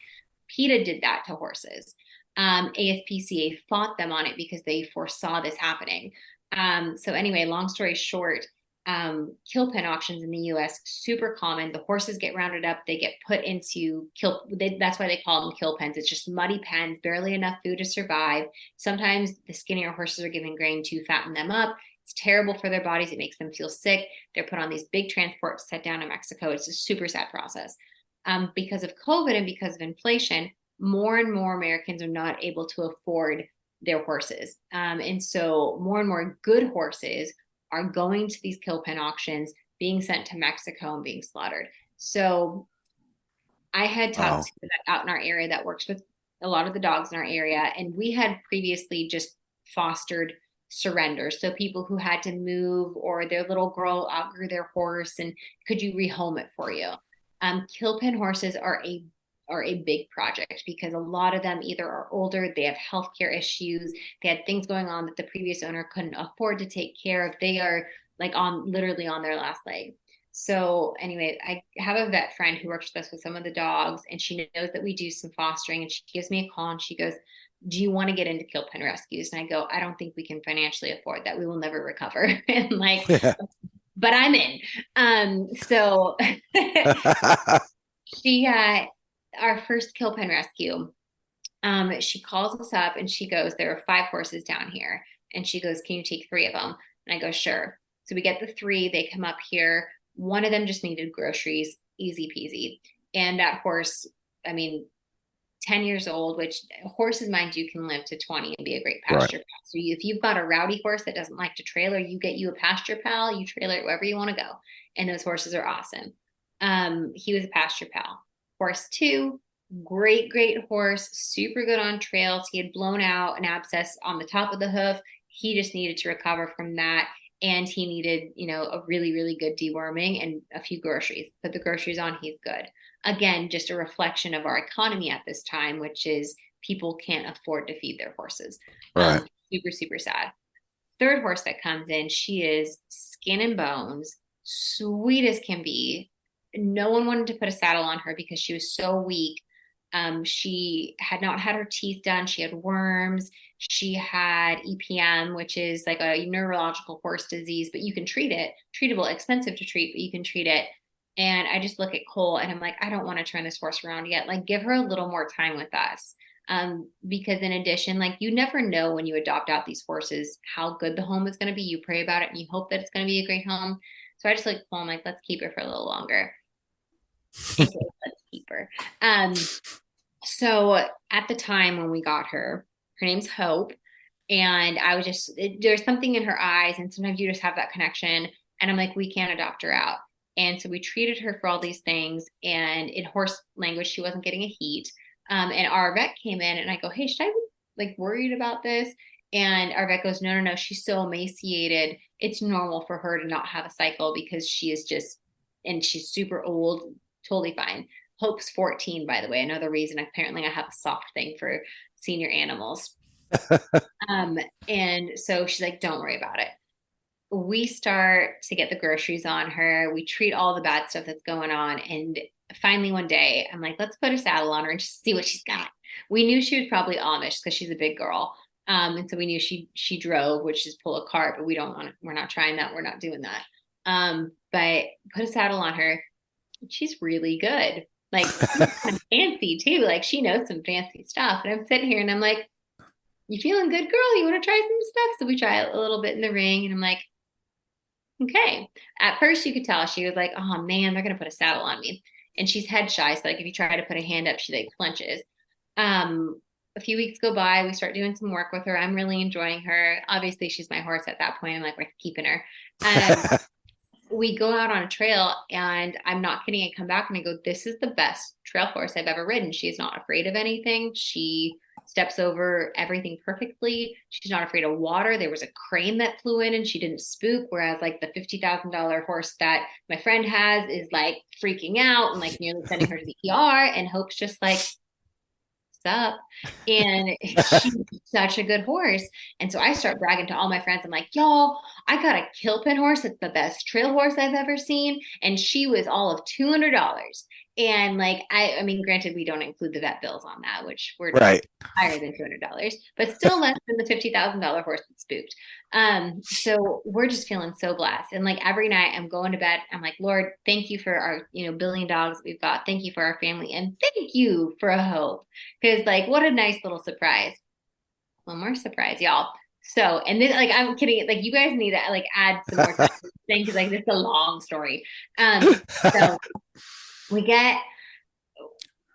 E: PETA did that to horses. ASPCA fought them on it because they foresaw this happening. So anyway, long story short, kill pen auctions in the US, super common. The horses get rounded up, they get put into that's why they call them kill pens. It's just muddy pens, barely enough food to survive. Sometimes the skinnier horses are given grain to fatten them up. It's terrible for their bodies. It makes them feel sick. They're put on these big transports set down in Mexico. It's a super sad process. Because of COVID and because of inflation, more and more Americans are not able to afford their horses. And so more and more good horses are going to these kill pen auctions, being sent to Mexico and being slaughtered. So I had talked to out in our area that works with a lot of the dogs in our area. And we had previously just fostered surrenders. So people who had to move, or their little girl outgrew their horse and could you rehome it for you? Kill pen horses are a big project because a lot of them either are older, they have healthcare issues, they had things going on that the previous owner couldn't afford to take care of. They are like literally on their last leg. So anyway, I have a vet friend who works with us with some of the dogs, and she knows that we do some fostering, and she gives me a call and she goes, do you want to get into kill pen rescues? And I go, I don't think we can financially afford that. We will never recover. And like, but I'm in. So she our first kill pen rescue, she calls us up and she goes, there are 5 horses down here. And she goes, can you take 3 of them? And I go, sure. So we get the 3, they come up here. One of them just needed groceries, easy peasy. And that horse, I mean, 10 years old, which horses, mind you, can live to 20 and be a great pasture pal. So if you've got a rowdy horse that doesn't like to trailer, you get you a pasture pal, you trailer it wherever you want to go. And those horses are awesome. He was a pasture pal. Horse 2, great horse, super good on trails. He had blown out an abscess on the top of the hoof. He just needed to recover from that. And he needed, a really, really good deworming and a few groceries. Put the groceries on, he's good. Again, just a reflection of our economy at this time, which is people can't afford to feed their horses.
A: Right.
E: Super, super sad. Third horse that comes in, she is skin and bones, sweet as can be. No one wanted to put a saddle on her because she was so weak. She had not had her teeth done. She had worms. She had EPM, which is like a neurological horse disease, but you can treat it. Treatable, expensive to treat, but you can treat it. And I just look at Cole and I'm like, I don't want to turn this horse around yet. Like, give her a little more time with us. Because in addition, like, you never know when you adopt out these horses, how good the home is going to be. You pray about it and you hope that it's going to be a great home. So I just like, Cole, I'm like, let's keep her for a little longer. Let's keep her. So at the time when we got her name's Hope. And I was just, there's something in her eyes. And sometimes you just have that connection. And I'm like, we can't adopt her out. And so we treated her for all these things. And in horse language, she wasn't getting a heat. And our vet came in and I go, hey, should I be like worried about this? And our vet goes, no. She's so emaciated. It's normal for her to not have a cycle because she is just, and she's super old, totally fine. Hope's 14, by the way. Another reason apparently I have a soft thing for senior animals. And so she's like, don't worry about it. We start to get the groceries on her. We treat all the bad stuff that's going on. And finally one day I'm like, let's put a saddle on her and just see what she's got. We knew she was probably Amish because she's a big girl. And so we knew she drove, which is pull a cart, but we're not trying that. We're not doing that. But put a saddle on her. She's really good. Like, kind of fancy too. Like, she knows some fancy stuff. And I'm sitting here and I'm like, you feeling good, girl? You want to try some stuff? So we try a little bit in the ring and I'm like, okay. At first you could tell she was like, oh man, they're going to put a saddle on me. And she's head shy. So like if you try to put a hand up, she like flinches. a few weeks go by. We start doing some work with her. I'm really enjoying her. Obviously, she's my horse at that point. I'm like, we're keeping her. We go out on a trail, and I'm not kidding. I come back and I go, this is the best trail horse I've ever ridden. She's not afraid of anything. She steps over everything perfectly. She's not afraid of water. There was a crane that flew in and she didn't spook. Whereas like the $50,000 horse that my friend has is like freaking out and like nearly sending her to the ER, and Hope's just like, up. And she's such a good horse. And so I start bragging to all my friends. I'm like, y'all, I got a kill pin horse. It's the best trail horse I've ever seen. And she was all of $200. And like, I mean, granted, we don't include the vet bills on that, which we're
A: Right.
E: higher than $200, but still less than the $50,000 horse that spooked. So we're just feeling so blessed. And like every night I'm going to bed, I'm like, Lord, thank you for our, billion dogs we've got. Thank you for our family. And thank you for a Hope. Cause like, what a nice little surprise. One more surprise, y'all. So, and then like, I'm kidding. Like you guys need to like add some more time to this thing. Cause like, this is a long story. So we get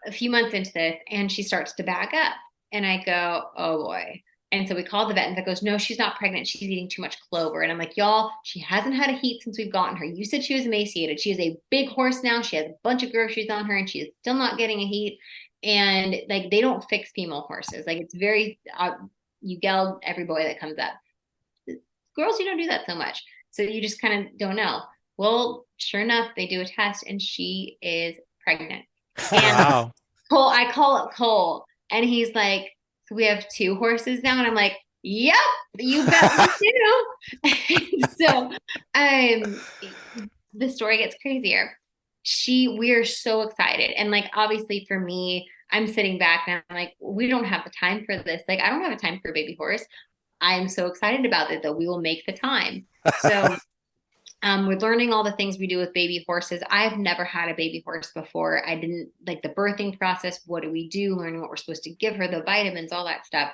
E: a few months into this and she starts to back up, and I go, oh boy. And so we called the vet, and that goes, no, she's not pregnant. She's eating too much clover. And I'm like, y'all, she hasn't had a heat since we've gotten her. You said she was emaciated. She is a big horse now. She has a bunch of groceries on her and she is still not getting a heat. And like, they don't fix female horses. Like it's very, you geld every boy that comes up. Girls, you don't do that so much. So you just kind of don't know. Well, sure enough, they do a test and she is pregnant. And
B: Wow.
E: Cole, I call up Cole and he's like, so we have 2 horses now. And I'm like, yep, you bet we do. So the story gets crazier. We're so excited. And like, obviously for me, I'm sitting back and I'm like, we don't have the time for this. Like, I don't have a time for a baby horse. I'm so excited about it though. We will make the time. So we're learning all the things we do with baby horses. I've never had a baby horse before. I didn't like the birthing process. What do we do? Learning what we're supposed to give her, the vitamins, all that stuff.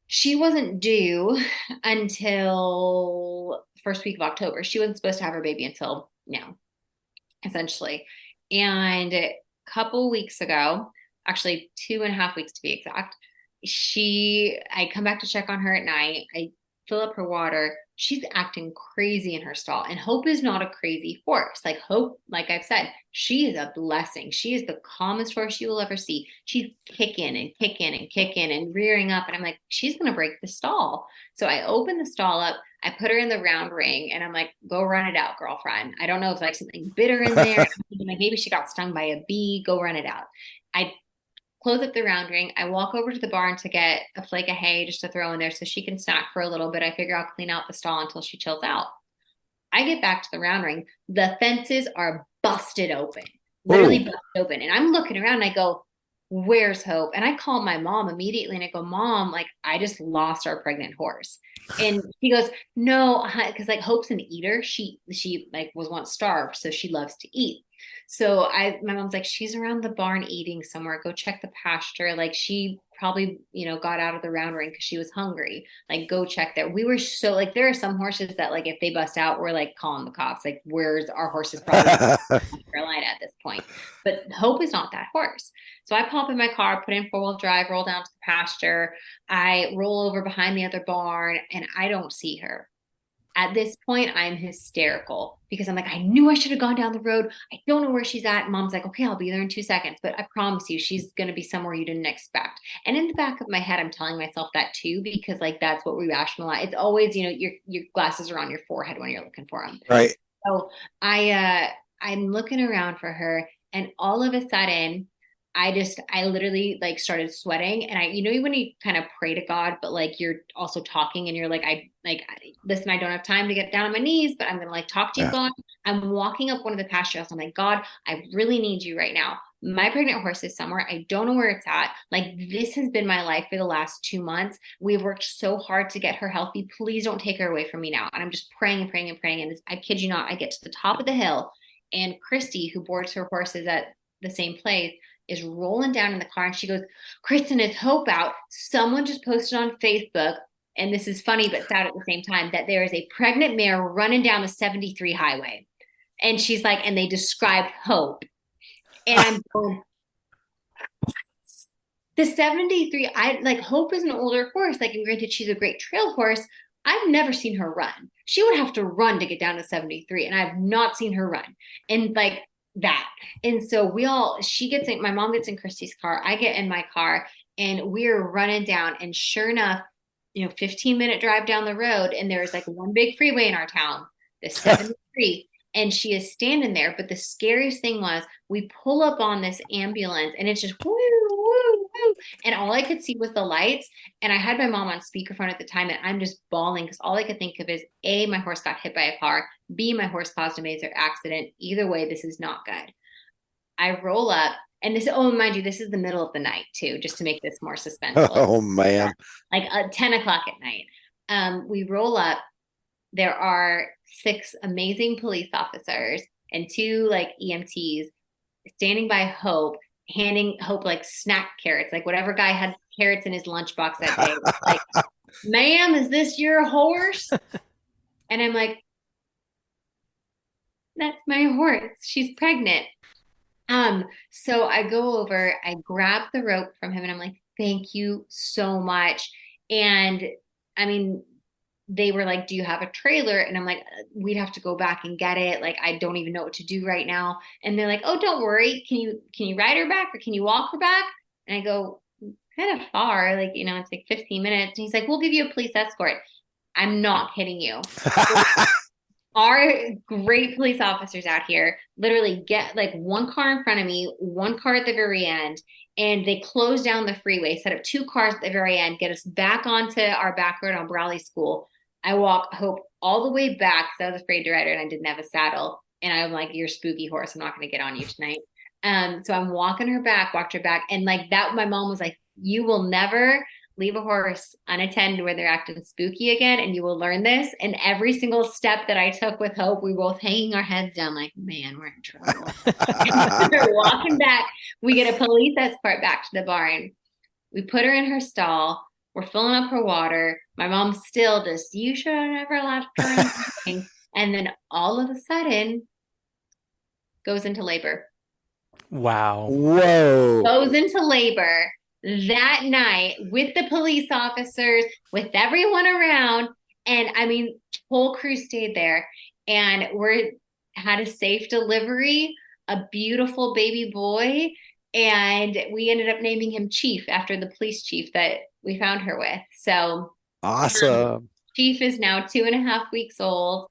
E: She wasn't due until first week of October. She wasn't supposed to have her baby until now, essentially. And a couple weeks ago, actually 2.5 weeks to be exact, I come back to check on her at night. I fill up her water. She's acting crazy in her stall. And Hope is not a crazy horse. Like Hope, like I've said, she is a blessing. She is the calmest horse you will ever see. She's kicking and kicking and kicking and rearing up. And I'm like, she's going to break the stall. So I open the stall up. I put her in the round ring and I'm like, go run it out, girlfriend. I don't know if like something bitter in there. I'm thinking, like maybe she got stung by a bee. Go run it out. I close up the round ring. I walk over to the barn to get a flake of hay just to throw in there so she can snack for a little bit. I figure I'll clean out the stall until she chills out. I get back to the round ring. The fences are busted open, literally busted open. And I'm looking around and I go, where's Hope? And I call my mom immediately and I go, Mom, like I just lost our pregnant horse. And she goes, no, because like Hope's an eater. She like was once starved, so she loves to eat. So my mom's like, she's around the barn eating somewhere. Go check the pasture. Like she probably, got out of the round ring because she was hungry. Like go check there. We were so like, there are some horses that like, if they bust out, we're like calling the cops. Like where's our horses probably in North Carolina at this point. But Hope is not that horse. So I pop in my car, put in 4-wheel drive, roll down to the pasture. I roll over behind the other barn and I don't see her. At this point, I'm hysterical because I'm like, I knew I should have gone down the road. I don't know where she's at. Mom's like, okay, I'll be there in 2 seconds, but I promise you, she's going to be somewhere you didn't expect. And in the back of my head, I'm telling myself that too, because like, that's what we rationalize. It's always, your glasses are on your forehead when you're looking for them.
A: Right.
E: So I'm looking around for her and all of a sudden, I literally like started sweating and when you kind of pray to God, but like you're also talking and you're like, listen, I don't have time to get down on my knees, but I'm going to like talk to you, God. I'm walking up one of the pastures. I'm like, God, I really need you right now. My pregnant horse is somewhere. I don't know where it's at. Like this has been my life for the last 2 months. We've worked so hard to get her healthy. Please don't take her away from me now. And I'm just praying and praying and praying. And I kid you not, I get to the top of the hill and Christy, who boards her horses at the same place, is rolling down in the car and she goes, Kristen, it's Hope out. Someone just posted on Facebook, and this is funny but sad at the same time, that there is a pregnant mare running down the 73 highway. And she's like, and they described Hope. And I'm going, The 73, I like Hope is an older horse. Like, and granted, she's a great trail horse. I've never seen her run. She would have to run to get down to 73, and I've not seen her run. And like that. And so she gets in, my mom gets in Christy's car, I get in my car, and we're running down. And sure enough, 15-minute drive down the road, and there's like one big freeway in our town, the 73. And she is standing there. But the scariest thing was we pull up on this ambulance, and it's just woo, woo, woo. And all I could see was the lights. And I had my mom on speakerphone at the time, and I'm just bawling because all I could think of is A, my horse got hit by a car, B, my horse caused a major accident. Either way, this is not good. I roll up, and this, oh, mind you, this is the middle of the night too, just to make this more suspenseful.
A: Oh man.
E: Like 10 o'clock at night. We roll up. There are 6 amazing police officers and 2 like EMTs standing by Hope, handing Hope like snack carrots, like whatever guy had carrots in his lunchbox that day. Like, ma'am, is this your horse? And I'm like, that's my horse. She's pregnant. So I go over, I grab the rope from him, and I'm like, thank you so much. And I mean, they were like, do you have a trailer? And I'm like, we'd have to go back and get it. Like, I don't even know what to do right now. And they're like, oh, don't worry. Can you ride her back, or can you walk her back? And I go, kind of far, like, it's like 15 minutes. And he's like, we'll give you a police escort. I'm not kidding you. Our great police officers out here literally get like one car in front of me, one car at the very end, and they close down the freeway, set up 2 cars at the very end, get us back onto our back road on Brawley School. I walk Hope all the way back because I was afraid to ride her, and I didn't have a saddle. And I'm like, you're a spooky horse. I'm not going to get on you tonight. So I'm walking her back, walked her back. And like that, my mom was like, you will never leave a horse unattended where they're acting spooky again, and you will learn this. And every single step that I took with Hope, we were both hanging our heads down like, man, we're in trouble. We're walking back. We get a police escort back to the barn. We put her in her stall. We're filling up her water. My mom still just, you should have never left her in. And then all of a sudden goes into labor.
B: Wow.
A: Whoa.
E: Goes into labor that night with the police officers, with everyone around. And I mean, whole crew stayed there, and had a safe delivery, a beautiful baby boy. And we ended up naming him Chief after the police chief that we found her with. So
A: Awesome.
E: Chief is now 2.5 weeks old,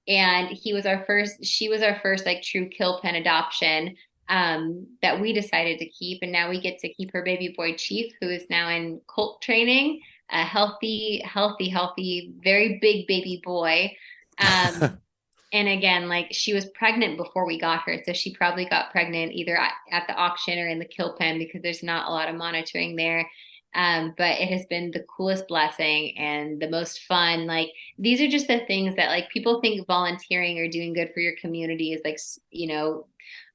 E: and she was our first like true kill pen adoption that we decided to keep. And now we get to keep her baby boy Chief, who is now in colt training, a healthy, very big baby boy. And again, like, she was pregnant before we got her. So she probably got pregnant either at the auction or in the kill pen, because there's not a lot of monitoring there. But it has been the coolest blessing and the most fun. Like, these are just the things that, like, people think volunteering or doing good for your community is like,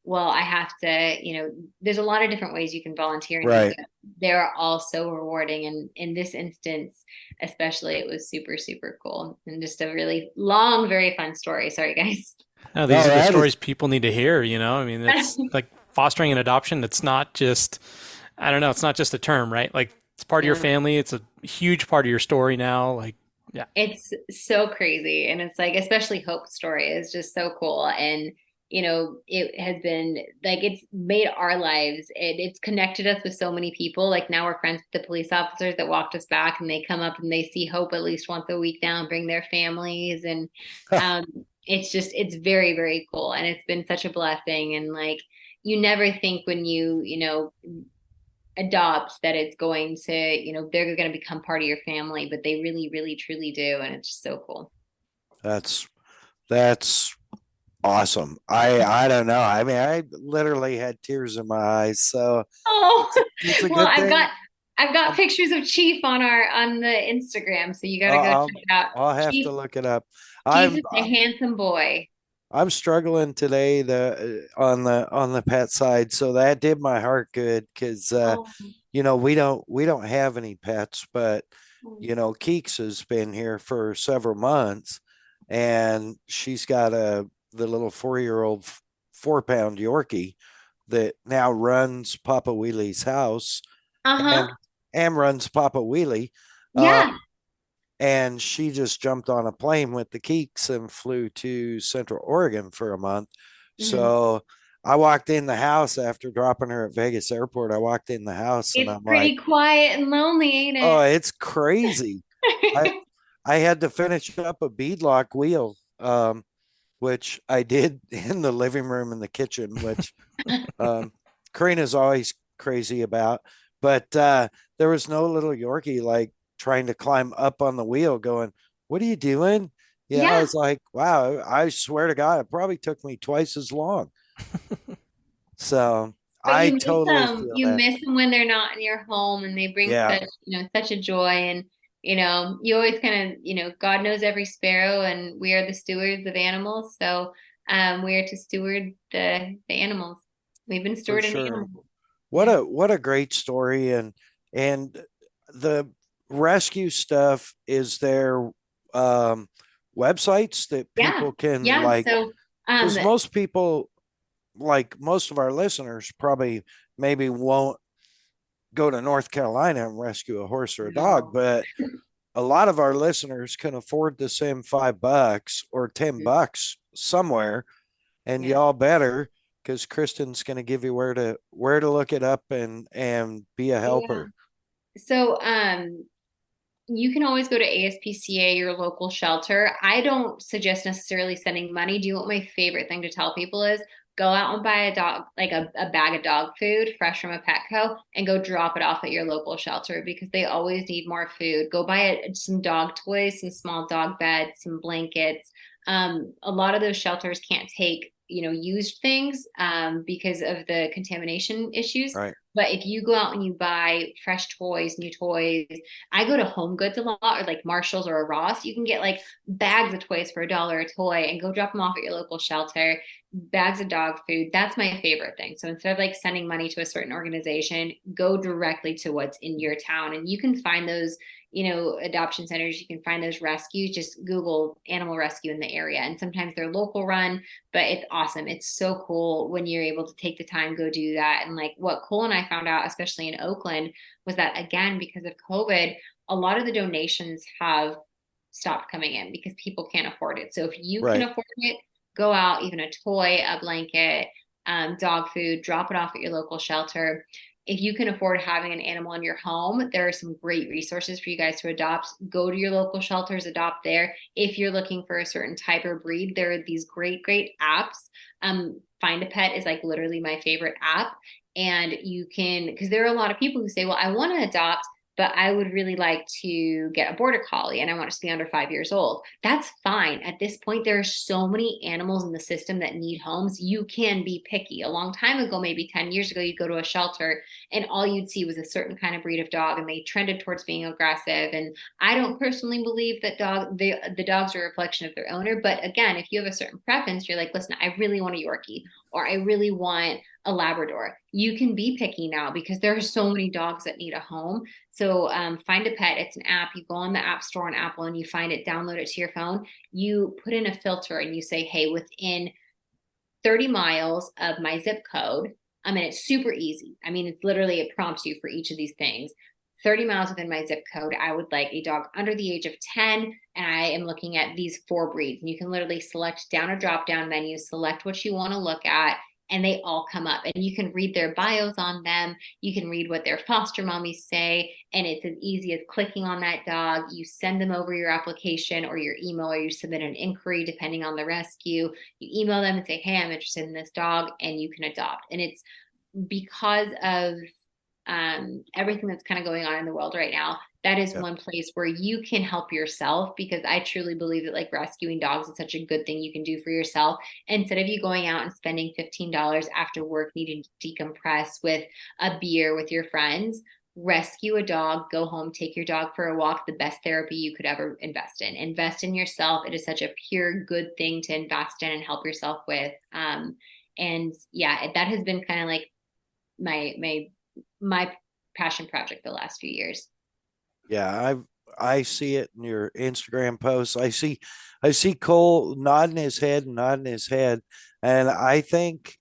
E: well, I have to, there's a lot of different ways you can volunteer.
A: Right.
E: They're all so rewarding. And in this instance, especially, it was super, super cool, and just a really long, very fun story. Sorry, guys.
B: No, these are the stories people need to hear, I mean, it's like fostering an adoption. It's not just, I don't know, it's not just a term, right? Like, it's part of your family. It's a huge part of your story now. Like, yeah.
E: It's so crazy. And it's like, especially Hope's story is just so cool. And it has been like, it's made our lives, it's connected us with so many people. Like, now we're friends with the police officers that walked us back, and they come up and they see Hope at least once a week now and bring their families. And it's very, very cool. And it's been such a blessing. And like, you never think when you adopt that it's going to, they're going to become part of your family, but they really, really, truly do. And it's just so cool.
A: That's awesome. I don't know. I mean, I literally had tears in my eyes. So it's a
E: well,
A: good thing.
E: I've got pictures of Chief on the Instagram, so you gotta go check it out.
A: I'll have to look it up.
E: Chief is a handsome boy.
A: I'm struggling today on the pet side, so that did my heart good, because we don't have any pets, but Keeks has been here for several months, and she's got the little 4-year-old 4-pound Yorkie that now runs Papa Wheelie's house.
E: Uh-huh.
A: and runs Papa Wheelie. Uh,
E: Yeah.
A: and she just jumped on a plane with the Keeks and flew to Central Oregon for a month.
E: Mhm.
A: So I walked in the house after dropping her at Vegas Airport. I walked in the house and
E: It's
A: I'm like,
E: pretty quiet and lonely, ain't
A: oh,
E: it?
A: it's crazy. I I had to finish up a beadlock wheel, which I did in the living room and the kitchen, which um, Karina's always crazy about. But there was no little Yorkie like trying to climb up on the wheel, going, "What are you doing?" Yeah, I
E: Yeah.
A: was like, "Wow!" I swear to God, it probably took me twice as long. So
E: But
A: I totally feel
E: you
A: that.
E: miss them when they're not in your home and they bring
A: Yeah,
E: such, such a joy. And, you always kind of, God knows every sparrow and we are the stewards of animals. So, we are to steward the animals. We've been
A: for
E: stewarding
A: sure.
E: animals. Yeah.
A: What a great story, and the rescue stuff. Is there um, websites that
E: Yeah.
A: people can
E: Yeah.
A: like?
E: So, um,
A: Because most people, like most of our listeners, probably maybe won't go to North Carolina and rescue a horse or a dog,
E: no.
A: but a lot of our listeners can afford to send $5 or $10 somewhere, and
E: Yeah.
A: y'all better, because Kristen's going to give you where to look it up and be a
E: Yeah.
A: helper.
E: So, you can always go to ASPCA, your local shelter. I don't suggest necessarily sending money. Do you know what my favorite thing to tell people is? Go out and buy a dog, like a bag of dog food fresh from a Petco, and go drop it off at your local shelter because they always need more food. Go buy some dog toys, some small dog beds, some blankets. A lot of those shelters can't take, used things because of the contamination issues.
A: Right.
E: But if you go out and you buy fresh toys, new toys, I go to Home Goods a lot, or like Marshalls or a Ross. You can get like bags of toys for $1 a toy and go drop them off at your local shelter. Bags of dog food. That's my favorite thing. So instead of like sending money to a certain organization, go directly to what's in your town. And you can find those, adoption centers. You can find those rescues. Just Google animal rescue in the area. And sometimes they're local run, but it's awesome. It's so cool when you're able to take the time, go do that. And like what Cole and I found out, especially in Oakland, was that again, because of COVID, a lot of the donations have stopped coming in because people can't afford it. So if you can
A: Right.
E: afford it, go out, even a toy, a blanket, dog food, drop it off at your local shelter. If you can afford having an animal in your home, there are some great resources for you guys to adopt. Go to your local shelters, adopt there. If you're looking for a certain type or breed, there are these great, great apps. Find a Pet is like literally my favorite app. And you can, because there are a lot of people who say, well, I want to adopt, but I would really like to get a border collie and I want it to be under 5 years old. That's fine. At this point, there are so many animals in the system that need homes. You can be picky. A long time ago, maybe 10 years ago, you'd go to a shelter and all you'd see was a certain kind of breed of dog and they trended towards being aggressive. And I don't personally believe that the dogs are a reflection of their owner. But again, if you have a certain preference, you're like, listen, I really want a Yorkie or I really want a Labrador. You can be picky now because there are so many dogs that need a home. So Find a Pet, it's an app. You go on the App Store on Apple and you find it, download it to your phone. You put in a filter and you say, hey, within 30 miles of my zip code, I mean, it's super easy. I mean, it's literally, it prompts you for each of these things. 30 miles within my zip code, I would like a dog under the age of 10, and I am looking at these 4 breeds. And you can literally select down a drop down menu, select what you want to look at, and they all come up. And you can read their bios on them. You can read what their foster mommies say. And it's as easy as clicking on that dog. You send them over your application or your email, or you submit an inquiry depending on the rescue. You email them and say, hey, I'm interested in this dog, and you can adopt. And it's because of everything that's kind of going on in the world right now, that is
A: Yep.
E: one place where you can help yourself, because I truly believe that like rescuing dogs is such a good thing you can do for yourself. Instead of you going out and spending $15 after work needing to decompress with a beer with your friends, rescue a dog, go home, take your dog for a walk. The best therapy you could ever invest in yourself. It is such a pure good thing to invest in and help yourself with. And yeah, that has been kind of like my passion project the last few years.
A: Yeah, I see it in your Instagram posts. I see Cole nodding his head and nodding his head, and I think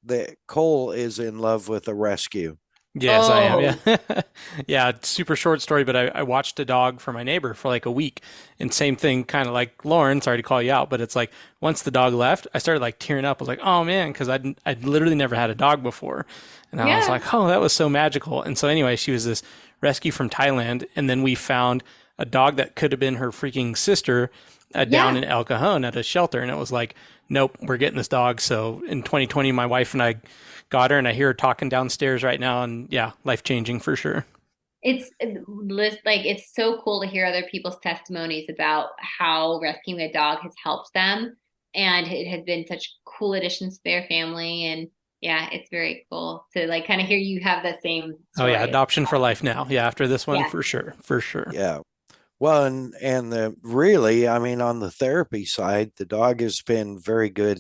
A: that Cole is in love with a rescue.
B: Yes, I am.
E: Oh,
B: Yeah. Yeah. Super short story, but I watched a dog for my neighbor for like a week. And same thing, kind of like Lauren, sorry to call you out, but it's like once the dog left, I started like tearing up. I was like, oh man, because I'd literally never had a dog before. And I was
E: yeah.
B: like, oh, that was so magical. And so anyway, she was this rescue from Thailand. And then we found a dog that could have been her freaking sister down
E: Yeah.
B: in El Cajon at a shelter. And it was like, nope, we're getting this dog. So in 2020, my wife and I got her, and I hear her talking downstairs right now. And yeah, life changing for sure.
E: Like it's so cool to hear other people's testimonies about how rescuing a dog has helped them, and it has been such cool additions to their family. And yeah, it's very cool to like kind of hear you have the same
B: Oh yeah,
E: story.
B: adoption for life now. Yeah, after this one
E: Yeah.
B: for sure, for sure.
A: Yeah. Well, and the really, I mean, on the therapy side, the dog has been very good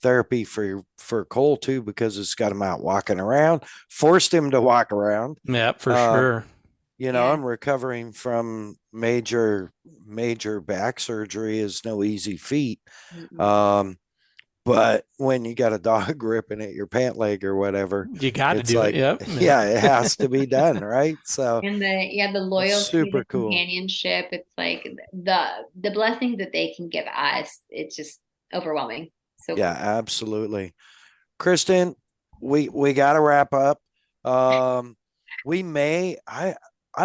A: therapy for Cole too, because it's got him out walking around, forced him to walk around.
B: Yeah, for
A: Um,
B: sure.
E: Yeah.
A: I'm recovering from major back surgery is no easy feat.
E: Mm-mm.
A: Um, but when you got a dog ripping at your pant leg or whatever,
B: You got to
A: it's
B: do it.
A: like,
B: Yep. Yep.
A: yeah, it has to be done, right? So
E: And the
A: it's
E: loyalty, the
A: super cool.
E: companionship, it's like the blessings that they can give us, it's just overwhelming. So
A: Yeah,
E: cool.
A: absolutely. Kristen, we got to wrap up. Um, we may, I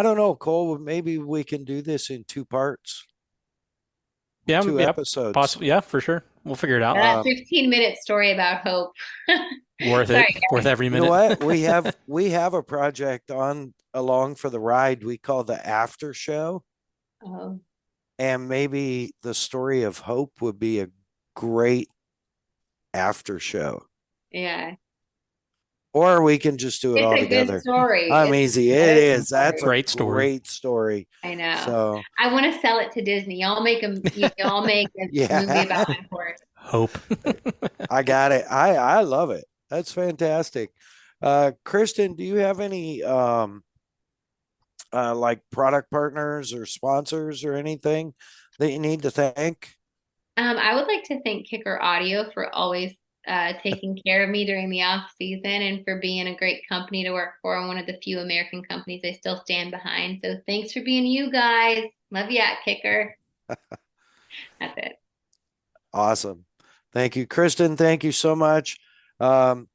A: don't know, Cole. Maybe we can do this in two parts,
B: Yeah.
A: two
B: Yep.
A: episodes.
B: Possible. Yeah, for sure. We'll figure it out.
E: That
A: Um,
E: 15-minute story about hope.
B: Worth it.
E: Sorry,
B: Worth
E: guys.
B: every
A: you know
B: minute.
A: what? We have a project on along for the ride we call the after show,
E: Oh,
A: and maybe the story of hope would be a great after show.
E: yeah.
A: Or we can just do it
E: It's
A: all
E: a good
A: together.
E: story.
A: I'm
E: It's
A: easy.
E: a
A: It
E: good
A: is. That's a
E: story.
B: Great story.
A: great story.
E: I know.
A: So
E: I want to sell it to Disney. Y'all make a movie
A: yeah,
E: about my horse.
B: Hope.
A: I got it. I love it. That's fantastic. Kristen, do you have any like product partners or sponsors or anything that you need to thank?
E: I would like to thank Kicker Audio for always taking care of me during the off season and for being a great company to work for and one of the few American companies I still stand behind. So thanks for being you guys. Love you at Kicker. That's it.
A: Awesome. Thank you, Kristen. Thank you so much. Um,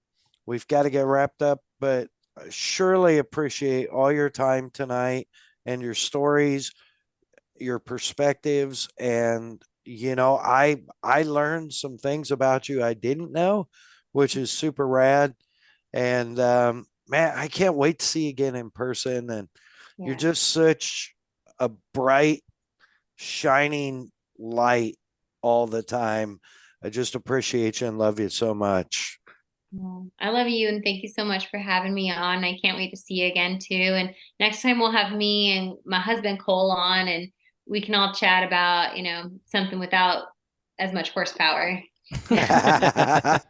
A: we've got to get wrapped up, but surely appreciate all your time tonight and your stories, your perspectives, and I learned some things about you I didn't know, which is super rad. And man, I can't wait to see you again in person. And you're
E: Yeah.
A: just such a bright, shining light all the time. I just appreciate you and love you so much.
E: Well, I love you and thank you so much for having me on. I can't wait to see you again too. And next time we'll have me and my husband Cole on and we can all chat about, something without as much horsepower.
A: That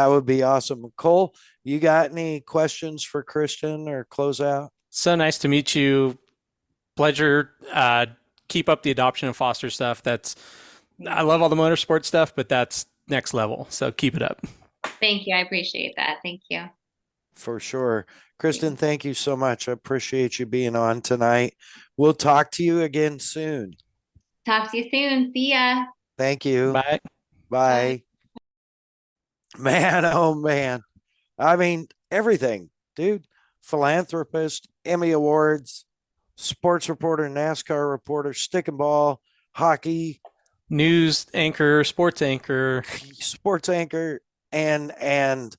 A: would be awesome. Cole, you got any questions for Kristen or close out?
B: So nice to meet you. Pleasure. Keep up the adoption and foster stuff. I love all the motorsport stuff, but that's next level. So keep it up.
E: Thank you. I appreciate that. Thank you.
A: For sure. Kristen, thank you so much. I appreciate you being on tonight. We'll talk to you again soon.
E: Talk to you soon. See ya.
A: Thank you.
B: Bye.
E: Bye.
A: Bye. Man, oh man. I mean, everything, dude. Philanthropist, Emmy Awards, sports reporter, NASCAR reporter, stick and ball, hockey,
B: News anchor, sports anchor,
A: sports anchor, and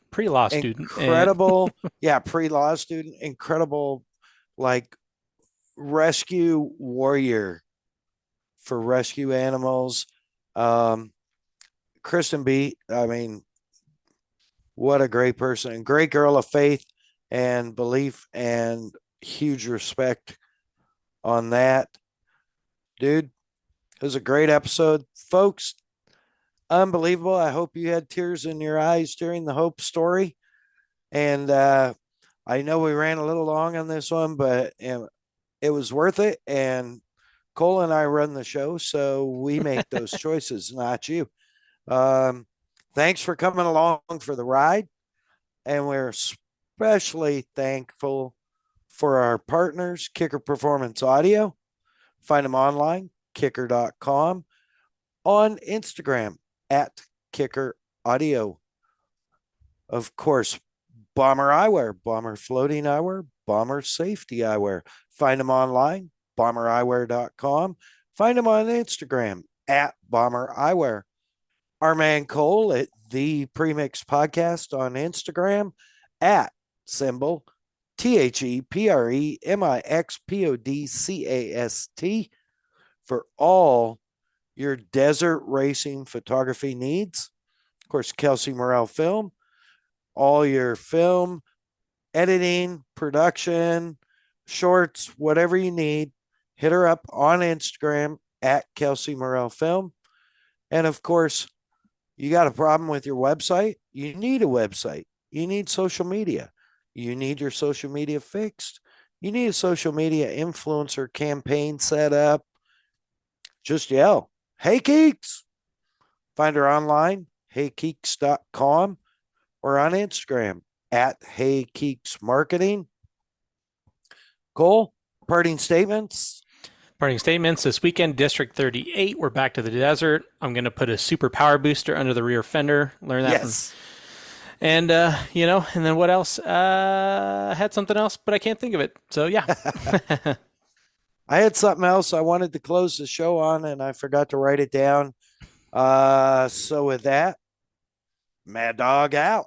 B: pre-law student.
A: incredible, yeah, pre-law student, incredible, like rescue warrior for rescue animals. Kristen Beat, I mean, what a great person and great girl of faith and belief and huge respect on that. Dude, it was a great episode. Folks, unbelievable. I hope you had tears in your eyes during the Hope story. And I know we ran a little long on this one, but it was worth it. And Cole and I run the show, so we make those choices, not you. Thanks for coming along for the ride. And we're especially thankful for our partners, Kicker Performance Audio. Find them online, kicker.com, on Instagram at Kicker Audio. Of course, Bomber Eyewear, Bomber Floating Eyewear, Bomber Safety Eyewear. Find them online, bombereyewear.com. Find them on Instagram at Bomber Eyewear. Our man Cole at the Premix Podcast on Instagram at symbol ThePremixPodcast for all your desert racing photography needs. Of course, Kelsey Morrell Film, all your film, editing, production, shorts, whatever you need, hit her up on Instagram at Kelsey Morrell Film. And of course, you got a problem with your website? You need a website. You need social media. You need your social media fixed. You need a social media influencer campaign set up. Just yell, "Hey Keeks." Find her online, heykeeks.com, or on Instagram at heykeeksmarketing. Cole, parting statements?
B: Parting statements this weekend, District 38. We're back to the desert. I'm going to put a super power booster under the rear fender. Learn that
A: Yes.
B: and then what else? I had something else, but I can't think of it. So, yeah.
A: I had something else I wanted to close the show on, and I forgot to write it down. So with that, Mad Dog out.